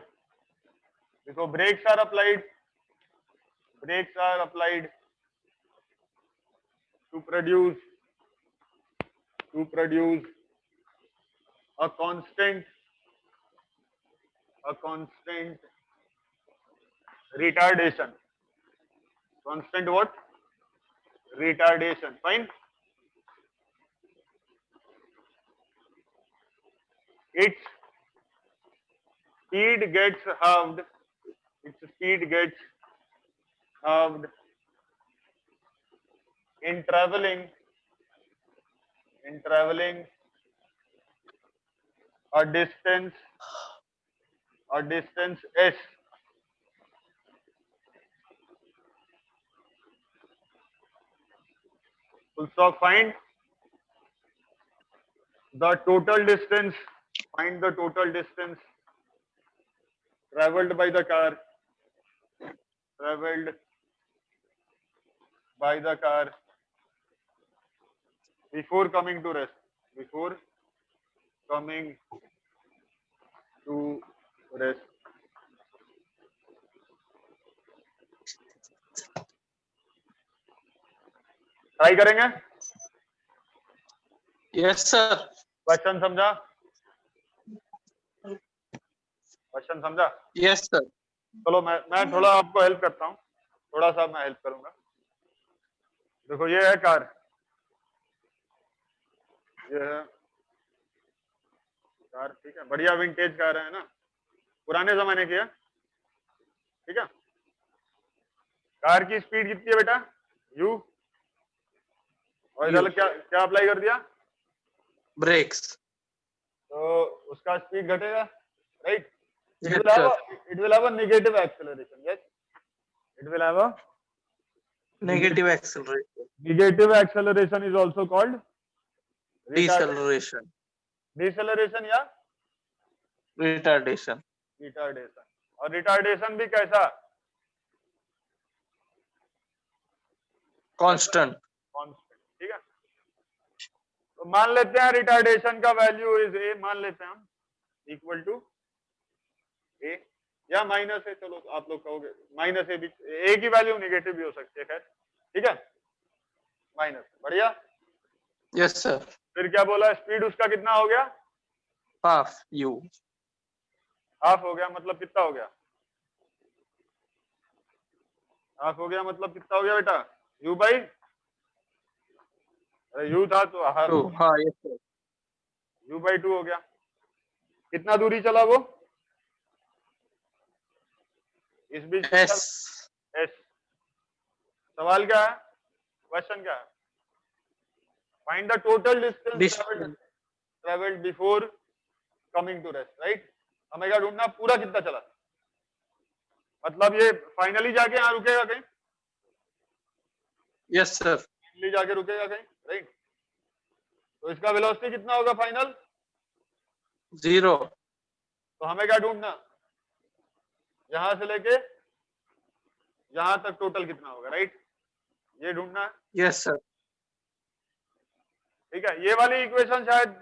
देखो brakes are applied to produce a constant retardation. Constant what? Retardation. Fine. Its speed gets halved. In traveling a distance s. Full stop. Find the total distance. Traveled by the car traveled by the car before coming to rest. Before coming to rest. Try करेंगे. Yes, sir. Question समझा? Question समझा? Yes, sir. चलो मैं थोड़ा आपको help करता हूँ. थोड़ा सा मैं हेल्प करूंगा. देखो ये है कार. ये है कार. ठीक है, बढ़िया विंटेज कार है ना, पुराने जमाने की है. ठीक है. कार की स्पीड कितनी है बेटा? यू. और इधर क्या क्या अप्लाई कर दिया? Brakes. तो उसका स्पीड घटेगा, right? Yes, sir. It will have a negative acceleration. Yes, it will have a Negative acceleration. negative acceleration is also called Deceleration. deceleration या Retardation. retardation. और retardation भी कैसा? Constant. कांस्टेंट. ठीक है. तो मान लेते हैं रिटार्डेशन का वैल्यू इज ए. मान लेते हैं हम इक्वल टू ए या माइनस ए. चलो आप लोग कहोगे माइनस ए भी, ए की वैल्यू नेगेटिव भी हो सकती है. खैर ठीक है, माइनस. बढ़िया. Yes, sir. फिर क्या बोला? स्पीड उसका कितना हो गया? Half u. हाफ हो गया. मतलब कितना हो गया? हाफ हो गया मतलब कितना हो गया बेटा? यू बाई, अरे यू था तो हाफ. 2. हाँ, yes, sir. यू बाई 2 हो गया. कितना दूरी चला वो? इस बीच S. एस. सवाल क्या है? क्वेश्चन क्या है? Find the total distance travelled before coming to rest. Right. हमें क्या ढूंढना? पूरा कितना चला. मतलब ये फाइनली जाके यहाँ रुकेगा कहीं? Yes, sir. फाइनली जाके रुकेगा कहीं, राइट? तो इसका वेलोसिटी कितना होगा फाइनल? 0. तो हमें क्या ढूंढना? यहां से लेके यहां तक टोटल कितना होगा, राइट? ये ढूंढना है. Yes, sir. ठीक है. ये वाली इक्वेशन शायद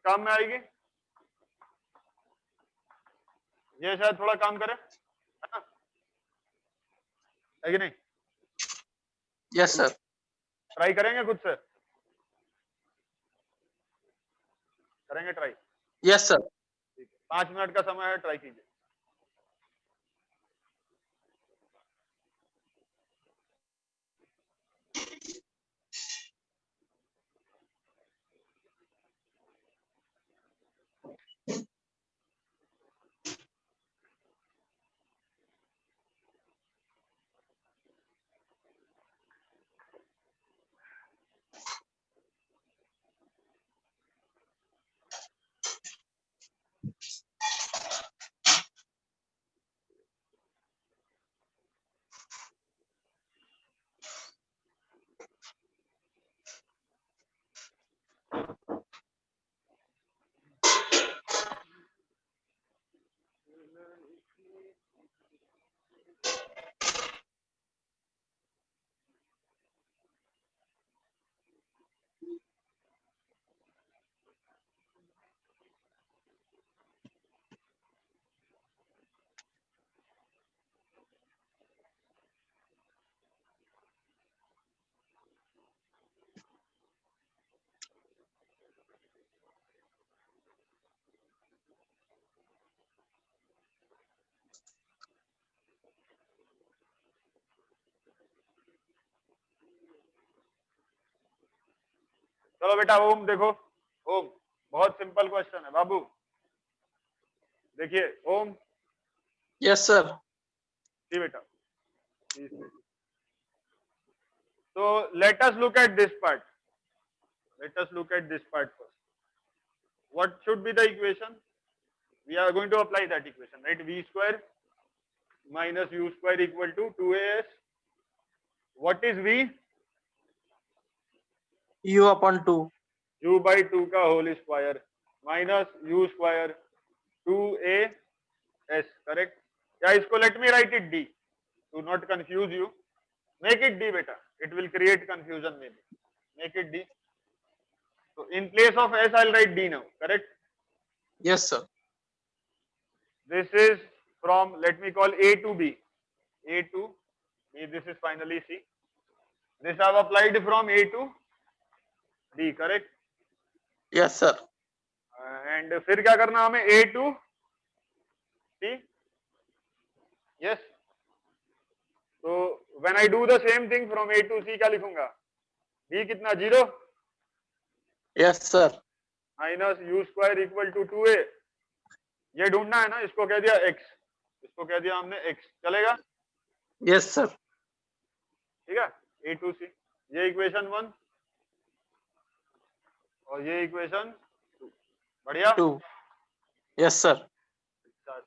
काम में आएगी. ये शायद थोड़ा काम करे, है ना? है कि नहीं? Yes, sir. ट्राई करेंगे खुद से? करेंगे ट्राई? Yes, sir. ठीक है, 5 मिनट का समय है. ट्राई कीजिए. चलो बेटा ओम देखो. ओम बहुत सिंपल क्वेश्चन है बाबू. देखिए ओम. Yes, sir. जी बेटा. So let us look at this part. Let us look at this part first. What should be the equation? We are going to apply that equation, right? V square minus u square equal to 2as. What is V? U upon 2. U by 2 का whole square minus u square 2as. Correct? या इसको let me write it D. to not confuse you, make it D beta. It will create confusion maybe. Make it D. So in place of S, I'll write D now. Correct? Yes, sir. This is from, let me call A to B. A to B, this is finally C. This I've applied from A to D, correct? Yes, sir. And फिर क्या करना हमें A to C? Yes. So when I do the same thing from A to C क्या लिखूंगा? B कितना 0? Yes, sir. Minus U square equal to 2A. ये ढूंढना है ना, इसको कह दिया X, इसको कह दिया हमने X. चलेगा? Yes, sir. ठीक है? A to C. ये इक्वेशन 1 और ये इक्वेशन 2. बढ़िया? 2. Yes, sir. अच्छा,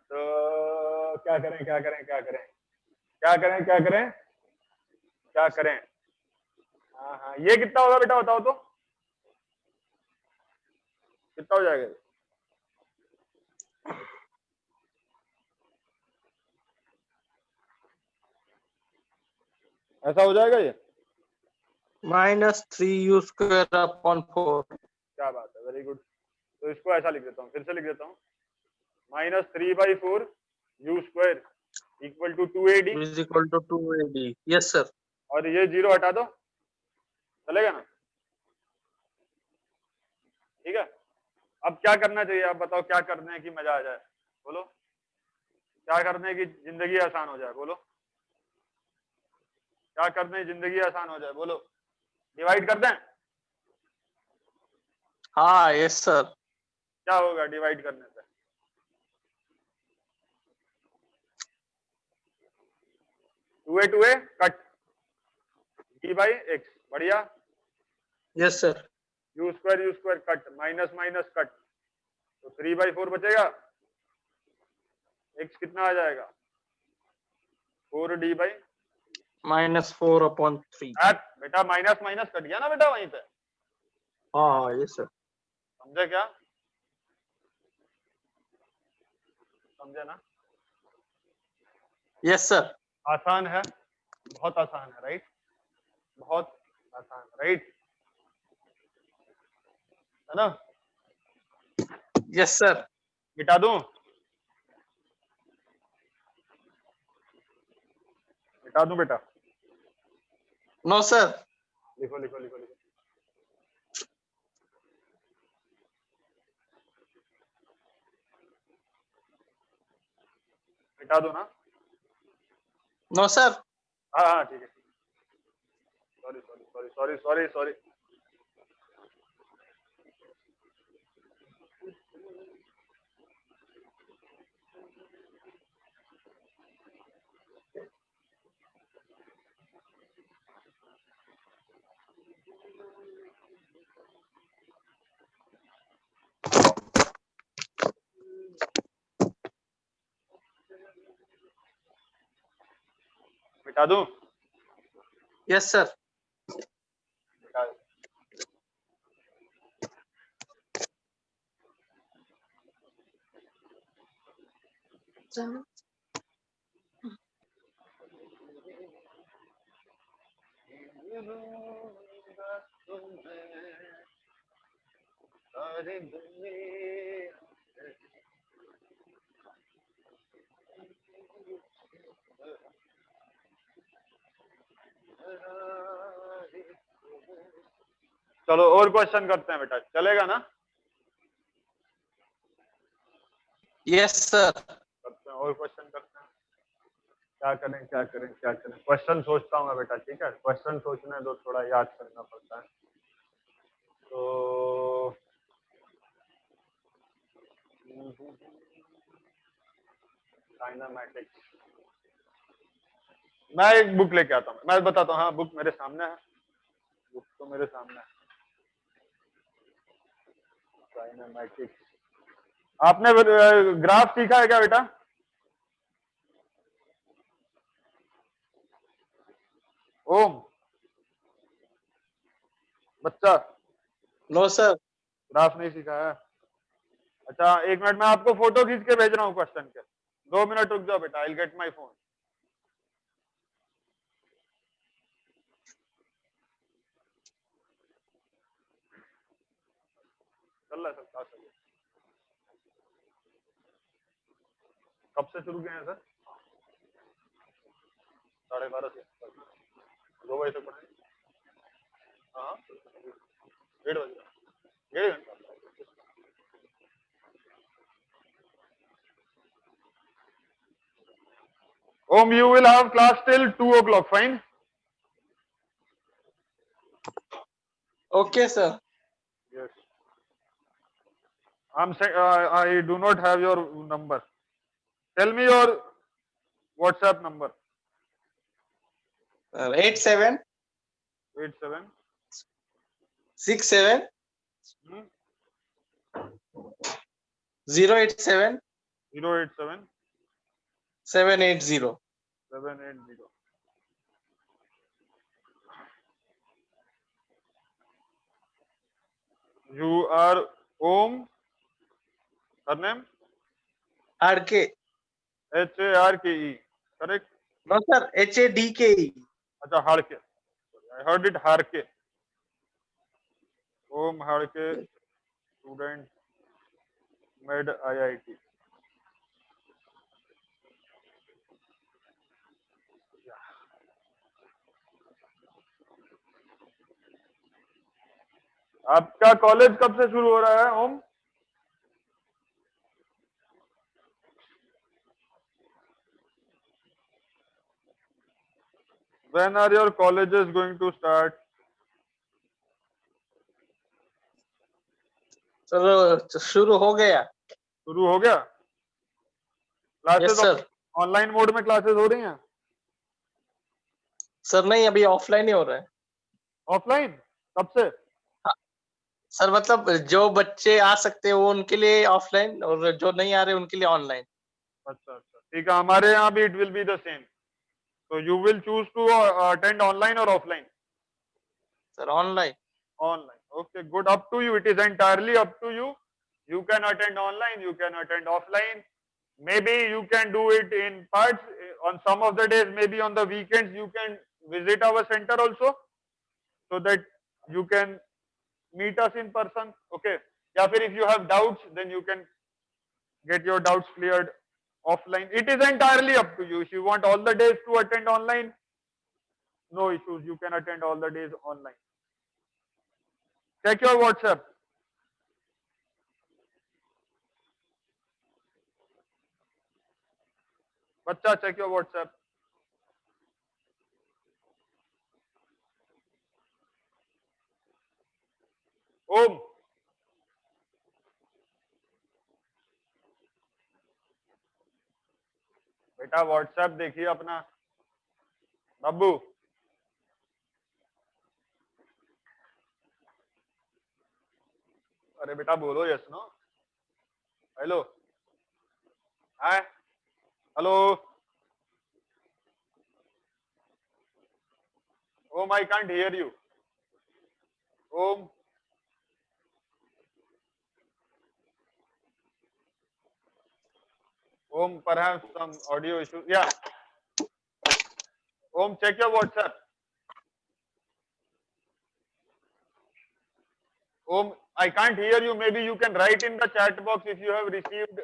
तो क्या करें क्या करें क्या करें क्या करें क्या करें क्या करें? हाँ हाँ, ये कितना होगा बेटा बताओ तो, कितना हो जाएगा? ऐसा हो जाएगा ये? -3u square upon 4. क्या बात है, वेरी गुड. तो इसको ऐसा लिख देता हूँ, फिर से लिख देता हूँ. -3/4 u square equal to 2AD. is equal to 2AD. Yes, sir. और ये 0 हटा दो, चलेगा ना? ठीक है. अब क्या करना चाहिए, आप बताओ क्या करने की मजा आ जाए, बोलो. क्या करने की जिंदगी आसान हो जाए, बोलो. क्या करने जिंदगी आसान हो जाए, बोलो. डिवाइड कर दें? हाँ, yes, sir. क्या होगा डिवाइड करने से? Two A cut d/x. बढ़िया. Yes, sir. U square cut, minus minus cut, तो 3/4 बचेगा. x कितना आ जाएगा? 4d by. -4 upon 3. बेटा माइनस माइनस कट गया ना बेटा वहीं पे. हाँ, yes, sir. समझे क्या? समझे ना? Yes, sir. आसान है, बहुत आसान है, राइट? बहुत आसान, राइट? है ना? Yes, sir. मिटा दूं? मिटा दूं बेटा? No, sir. लिखो लिखो लिखो लिखो. मिटा दो ना? No, sir. हाँ हाँ ठीक है. Sorry sorry sorry sorry sorry sorry. मिटा दूं? Yes, sir. मिटा दो. चलो और क्वेश्चन करते हैं बेटा, चलेगा ना? Yes, sir. करते हैं और क्वेश्चन करते हैं. क्या करें क्या करें क्या करें? क्वेश्चन सोचता हूँ मैं बेटा, ठीक है? क्वेश्चन सोचने दो, थोड़ा याद करना पड़ता है. तो काइनेमैटिक्स, मैं एक बुक लेके आता हूँ, मैं बताता हूँ. हाँ बुक मेरे सामने है, बुक तो मेरे सामने है. काइनेमैटिक्स. आपने ग्राफ सीखा है क्या बेटा? ओम बच्चा, No, sir. ग्राफ नहीं सीखा है? अच्छा एक मिनट, मैं आपको फोटो खींच के भेज रहा हूँ क्वेश्चन के. 2 मिनट रुक जाओ बेटा, I will get my phone. चल रहा है सर, क्लास चल रही है। कब से शुरू किए हैं सर? 12:30 से 2 बजे तक पढ़ाएंगे। हाँ 1:30 बजे, 1.5 घंटा। Om, you will have class till 2 o'clock, fine? Okay, sir. Yes. I do not have your number. Tell me your WhatsApp number. 87 87 67 hmm, 087 087 780. 780. You are Om, surname? RK. HARKE, correct? No, sir. HADKE. अच्छा, हाड़के, I heard it Hadke. Om Hadke, student, med IIT. आपका college कब से शुरू हो रहा है ओम? When are your colleges going to start? चलो शुरू हो गया. शुरू हो गया? Yes, classes sir. Online mode में क्लासेस हो रही हैं? सर नहीं, अभी ऑफलाइन ही हो रहा है. ऑफलाइन? कब से? सर मतलब जो बच्चे आ सकते हैं वो उनके लिए ऑफलाइन, और जो नहीं आ रहे उनके लिए ऑनलाइन. अच्छा अच्छा, ठीक है, हमारे यहाँ भी it will be the same. So you will choose to attend online or offline? Sir online. Online. Okay, good. Up to you. It is entirely up to you. You can attend online. You can attend offline. Maybe you can do it in parts. On some of the days, maybe on the weekends, you can visit our center also, so that you can meet us in person. Okay. या फिर if you have doubts, then you can get your doubts cleared offline. It is entirely up to you. If you want all the days to attend online, no issues. You can attend all the days online. Check your WhatsApp. बच्चा, check your WhatsApp. ओम, बेटा WhatsApp देखिए अपना. बब्बू, अरे बेटा बोलो yes no. Hello, hi, hello. Om, I can't hear you. Om, Om, perhaps some audio issue. Yeah. Om, check your WhatsApp. Om, I can't hear you. Maybe you can write in the chat box if you have received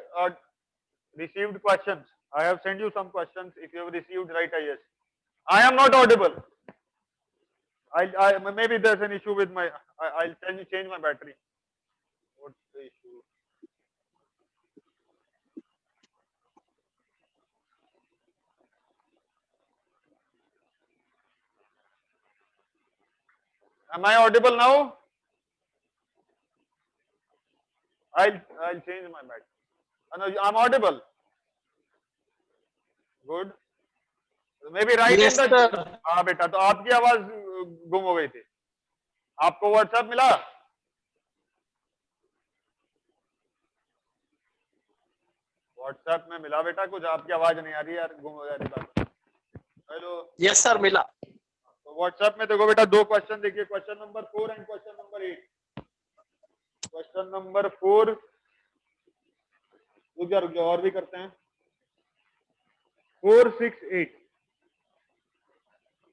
questions. I have sent you some questions. If you have received, write a yes. I am not audible. Maybe there's an issue with my. I'll change my battery. What's the issue? Am I audible now? I'll change my battery. No, I'm audible. Good. Maybe write Yes, in the. sir. हाँ बेटा, तो आपकी आवाज गुम हो गई थी. आपको WhatsApp मिला? WhatsApp में मिला बेटा कुछ? आपकी आवाज नहीं आ रही यार, गुम हो जा रही बात. हेलो. Yes, sir. मिला. तो WhatsApp में देखो बेटा, 2 क्वेश्चन देखिए. Question number 4 and question number 8. Question number 4 रुक जा और भी करते हैं. 468.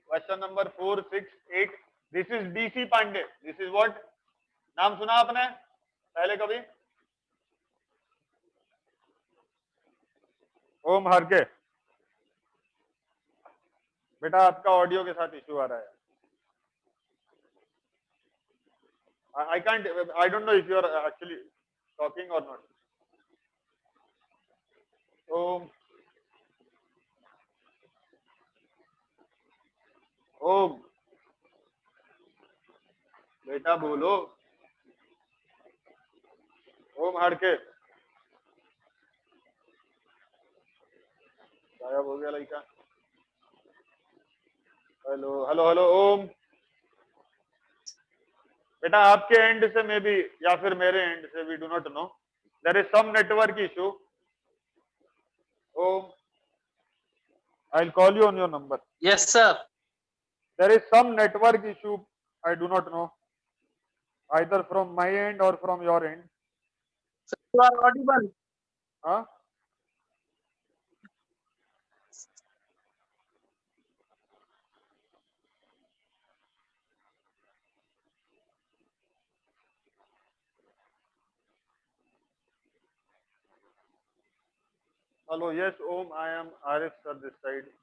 Question number 468. This is DC Pandey. This is what? नाम सुना आपने पहले कभी? ओम हरके. बेटा आपका ऑडियो के साथ इशू आ रहा है. I can't. I don't know if you are actually talking or not. ओम. ओम. बेटा बोलो. ओम हरके. गायब हो गया लड़का. हेलो हेलो हेलो ओम. बेटा आपके एंड से मे बी या फिर मेरे एंड से, we do not know, there is some network issue. Om, I will call you on your number. Yes, sir. There is some network issue, I do not know, either from my end or from your end. You are audible. Huh? Hello, yes, Om, I am Arif sir this side.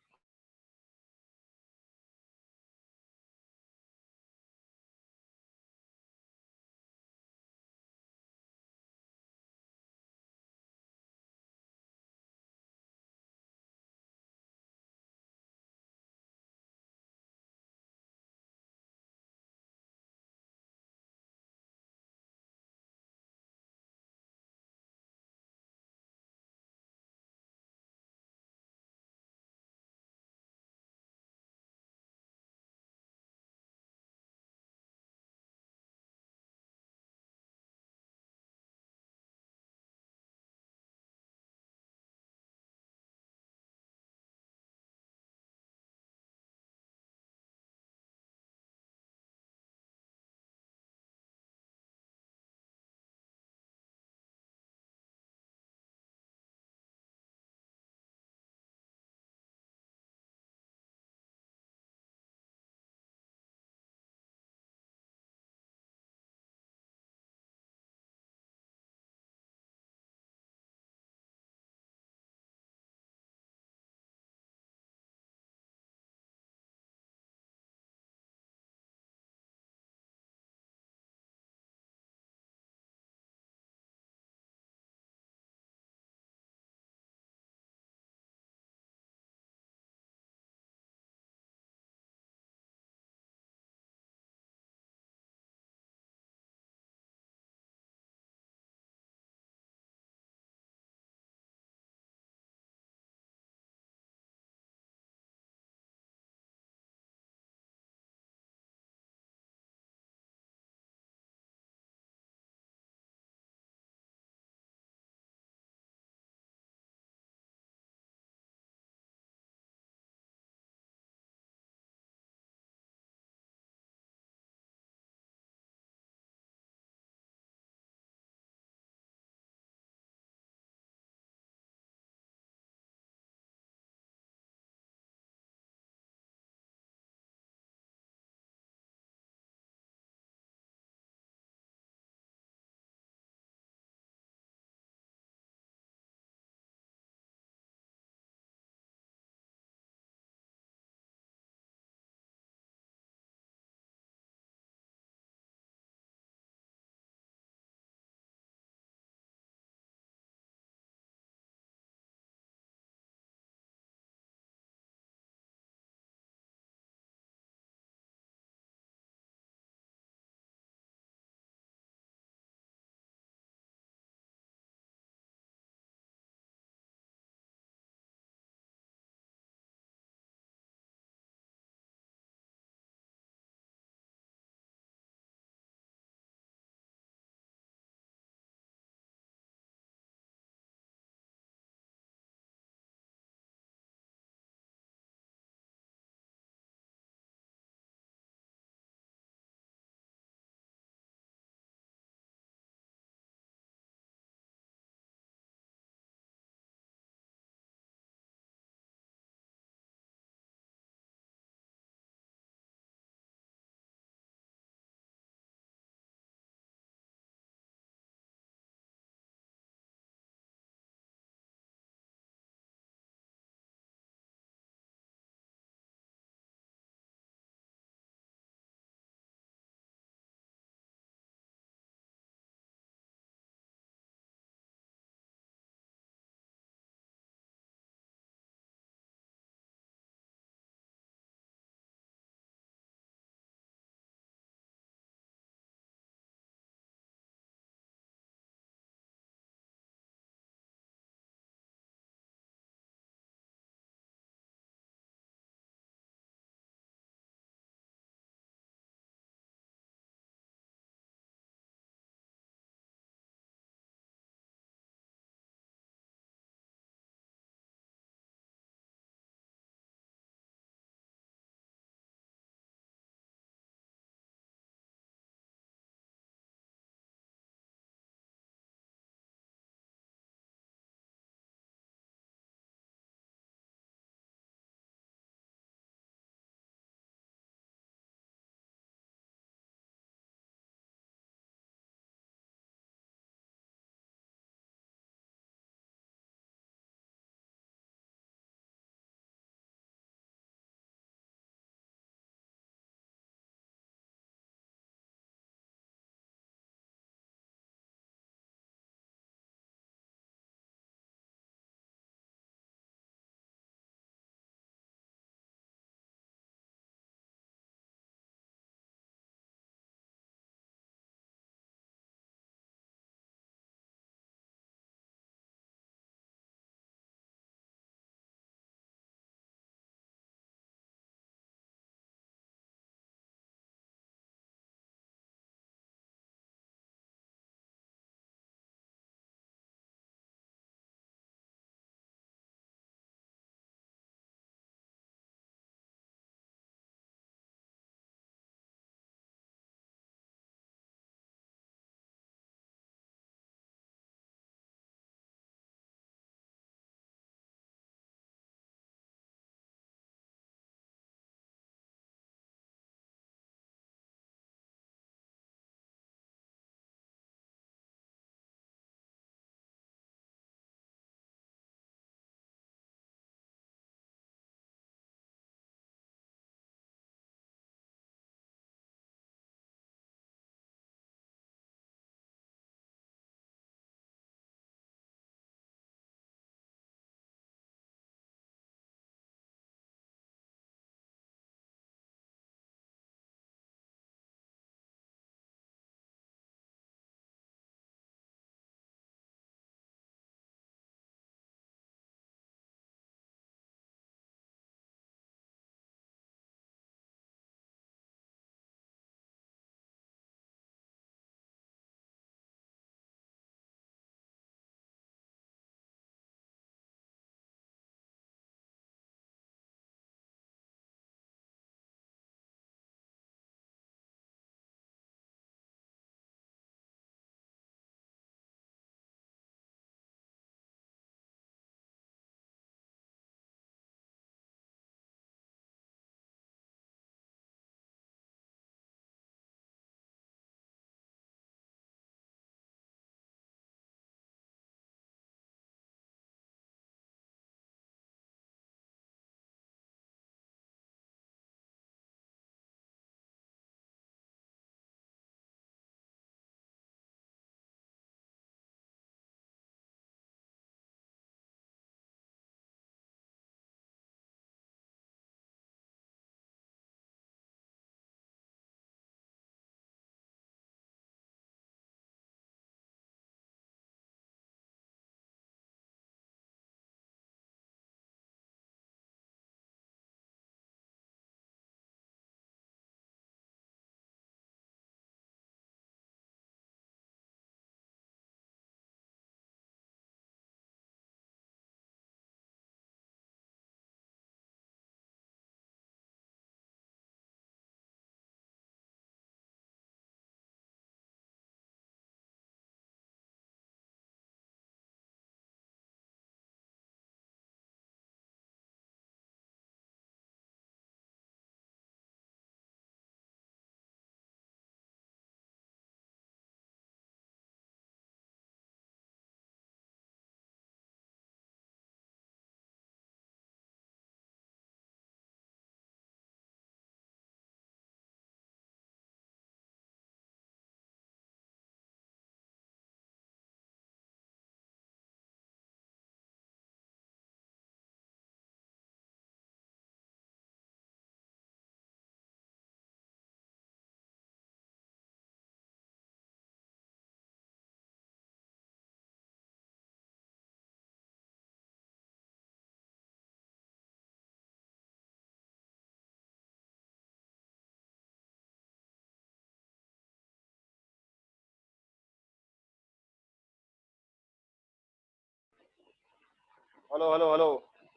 Hello hello hello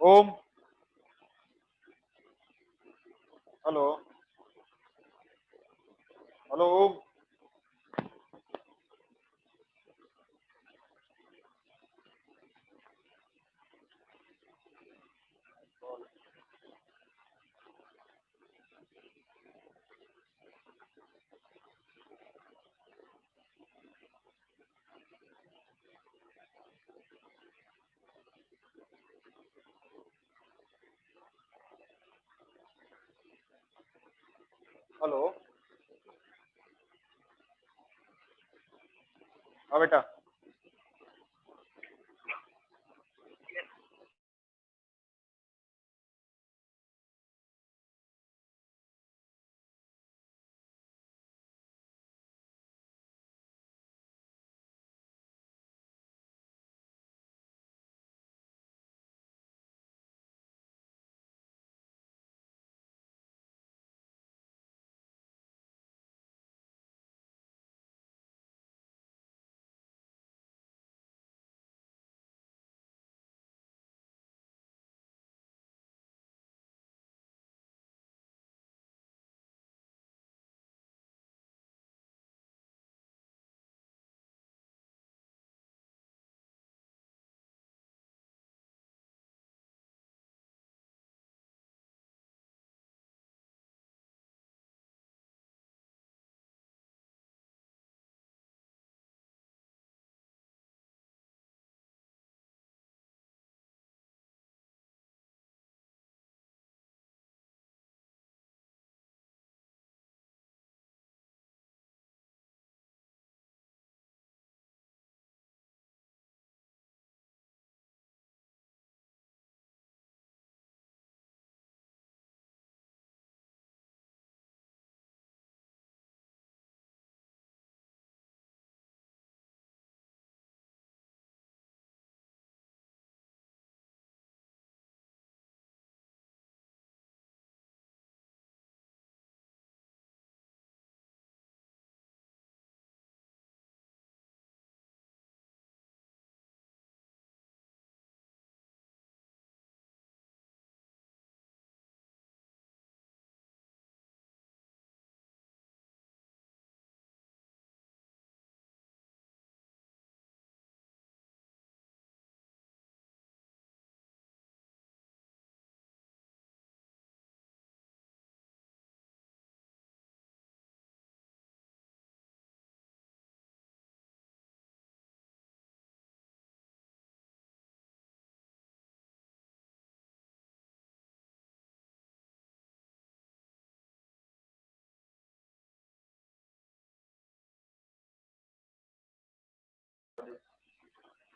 Om hello hello Om hello हाँ बेटा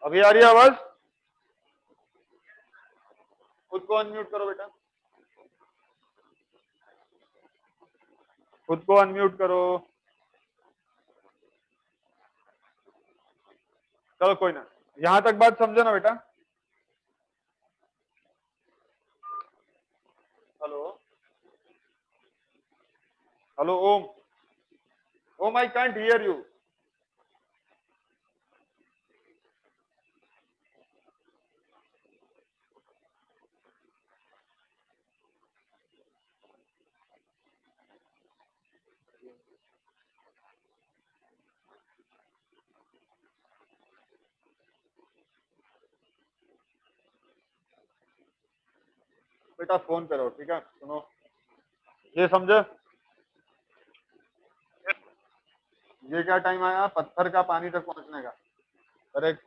अभी आ रही है आवाज खुद को unmute करो बेटा खुद को अनम्यूट करो चलो कोई ना यहां तक बात समझो ना बेटा hello hello Om Om I can't hear you बेटा फोन करो ठीक है सुनो ये समझे ये क्या टाइम आया पत्थर का पानी तक पहुंचने का करेक्ट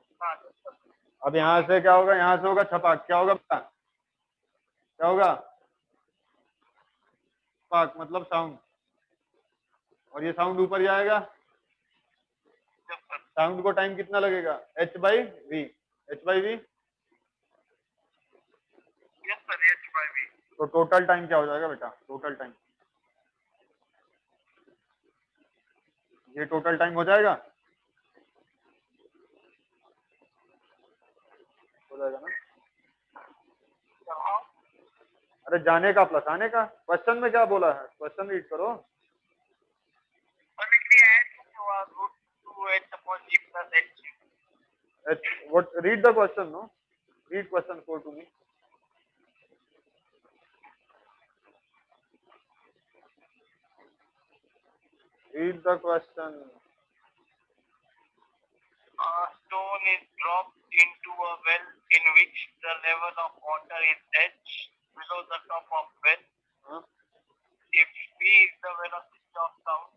अब यहाँ से क्या होगा यहाँ से होगा छपाक क्या होगा बेटा क्या होगा छपाक मतलब साउंड और ये साउंड ऊपर जाएगा साउंड को टाइम कितना लगेगा h/v h/v तो टोटल टाइम क्या हो जाएगा बेटा टोटल टाइम ये टोटल टाइम हो जाएगा ना अरे जाने का प्लस आने का क्वेश्चन में क्या बोला है क्वेश्चन रीड करो what read the question no Read question 4 to me. Read the question. A stone is dropped into a well in which the level of water is h below the top of well. Huh? If v is the velocity of sound,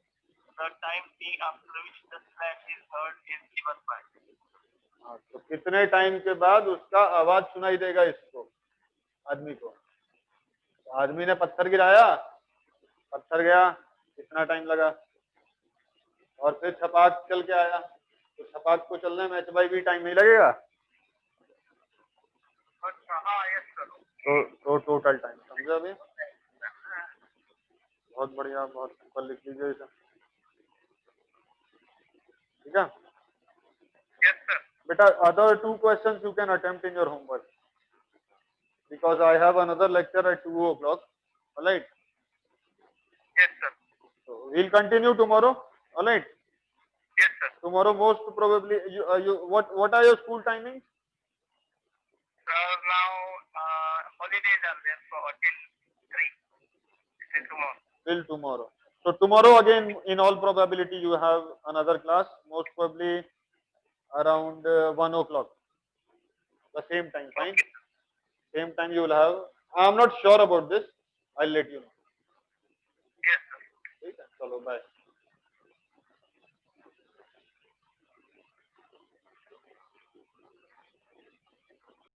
the time t after which the splash is heard is given by. हाँ, तो कितने time के बाद उसका आवाज सुनाई देगा इसको, आदमी को? तो आदमी ने पत्थर गिराया, पत्थर गया, कितना टाइम लगा? और फिर छपाक चल के आया, तो छपाक को चलने में h by v टाइम नहीं लगेगा? अच्छा, हाँ, यस सर। तो टोटल टाइम समझा अभी? बहुत बढ़िया, बहुत सिंपल लिख लीजिए इसे, ठीक है? Yes sir. बेटा other 2 questions you can attempt in your homework because I have another lecture at 2 o'clock. All right, Yes sir. so we'll continue tomorrow. All right, Yes sir. tomorrow most probably what are your school timings? Now holidays are there for till 3 till tomorrow. Till tomorrow. So tomorrow again in all probability you have another class, most probably around 1 o'clock, the same time. Fine, Okay. same time you will have. I am not sure about this, I'll let you know.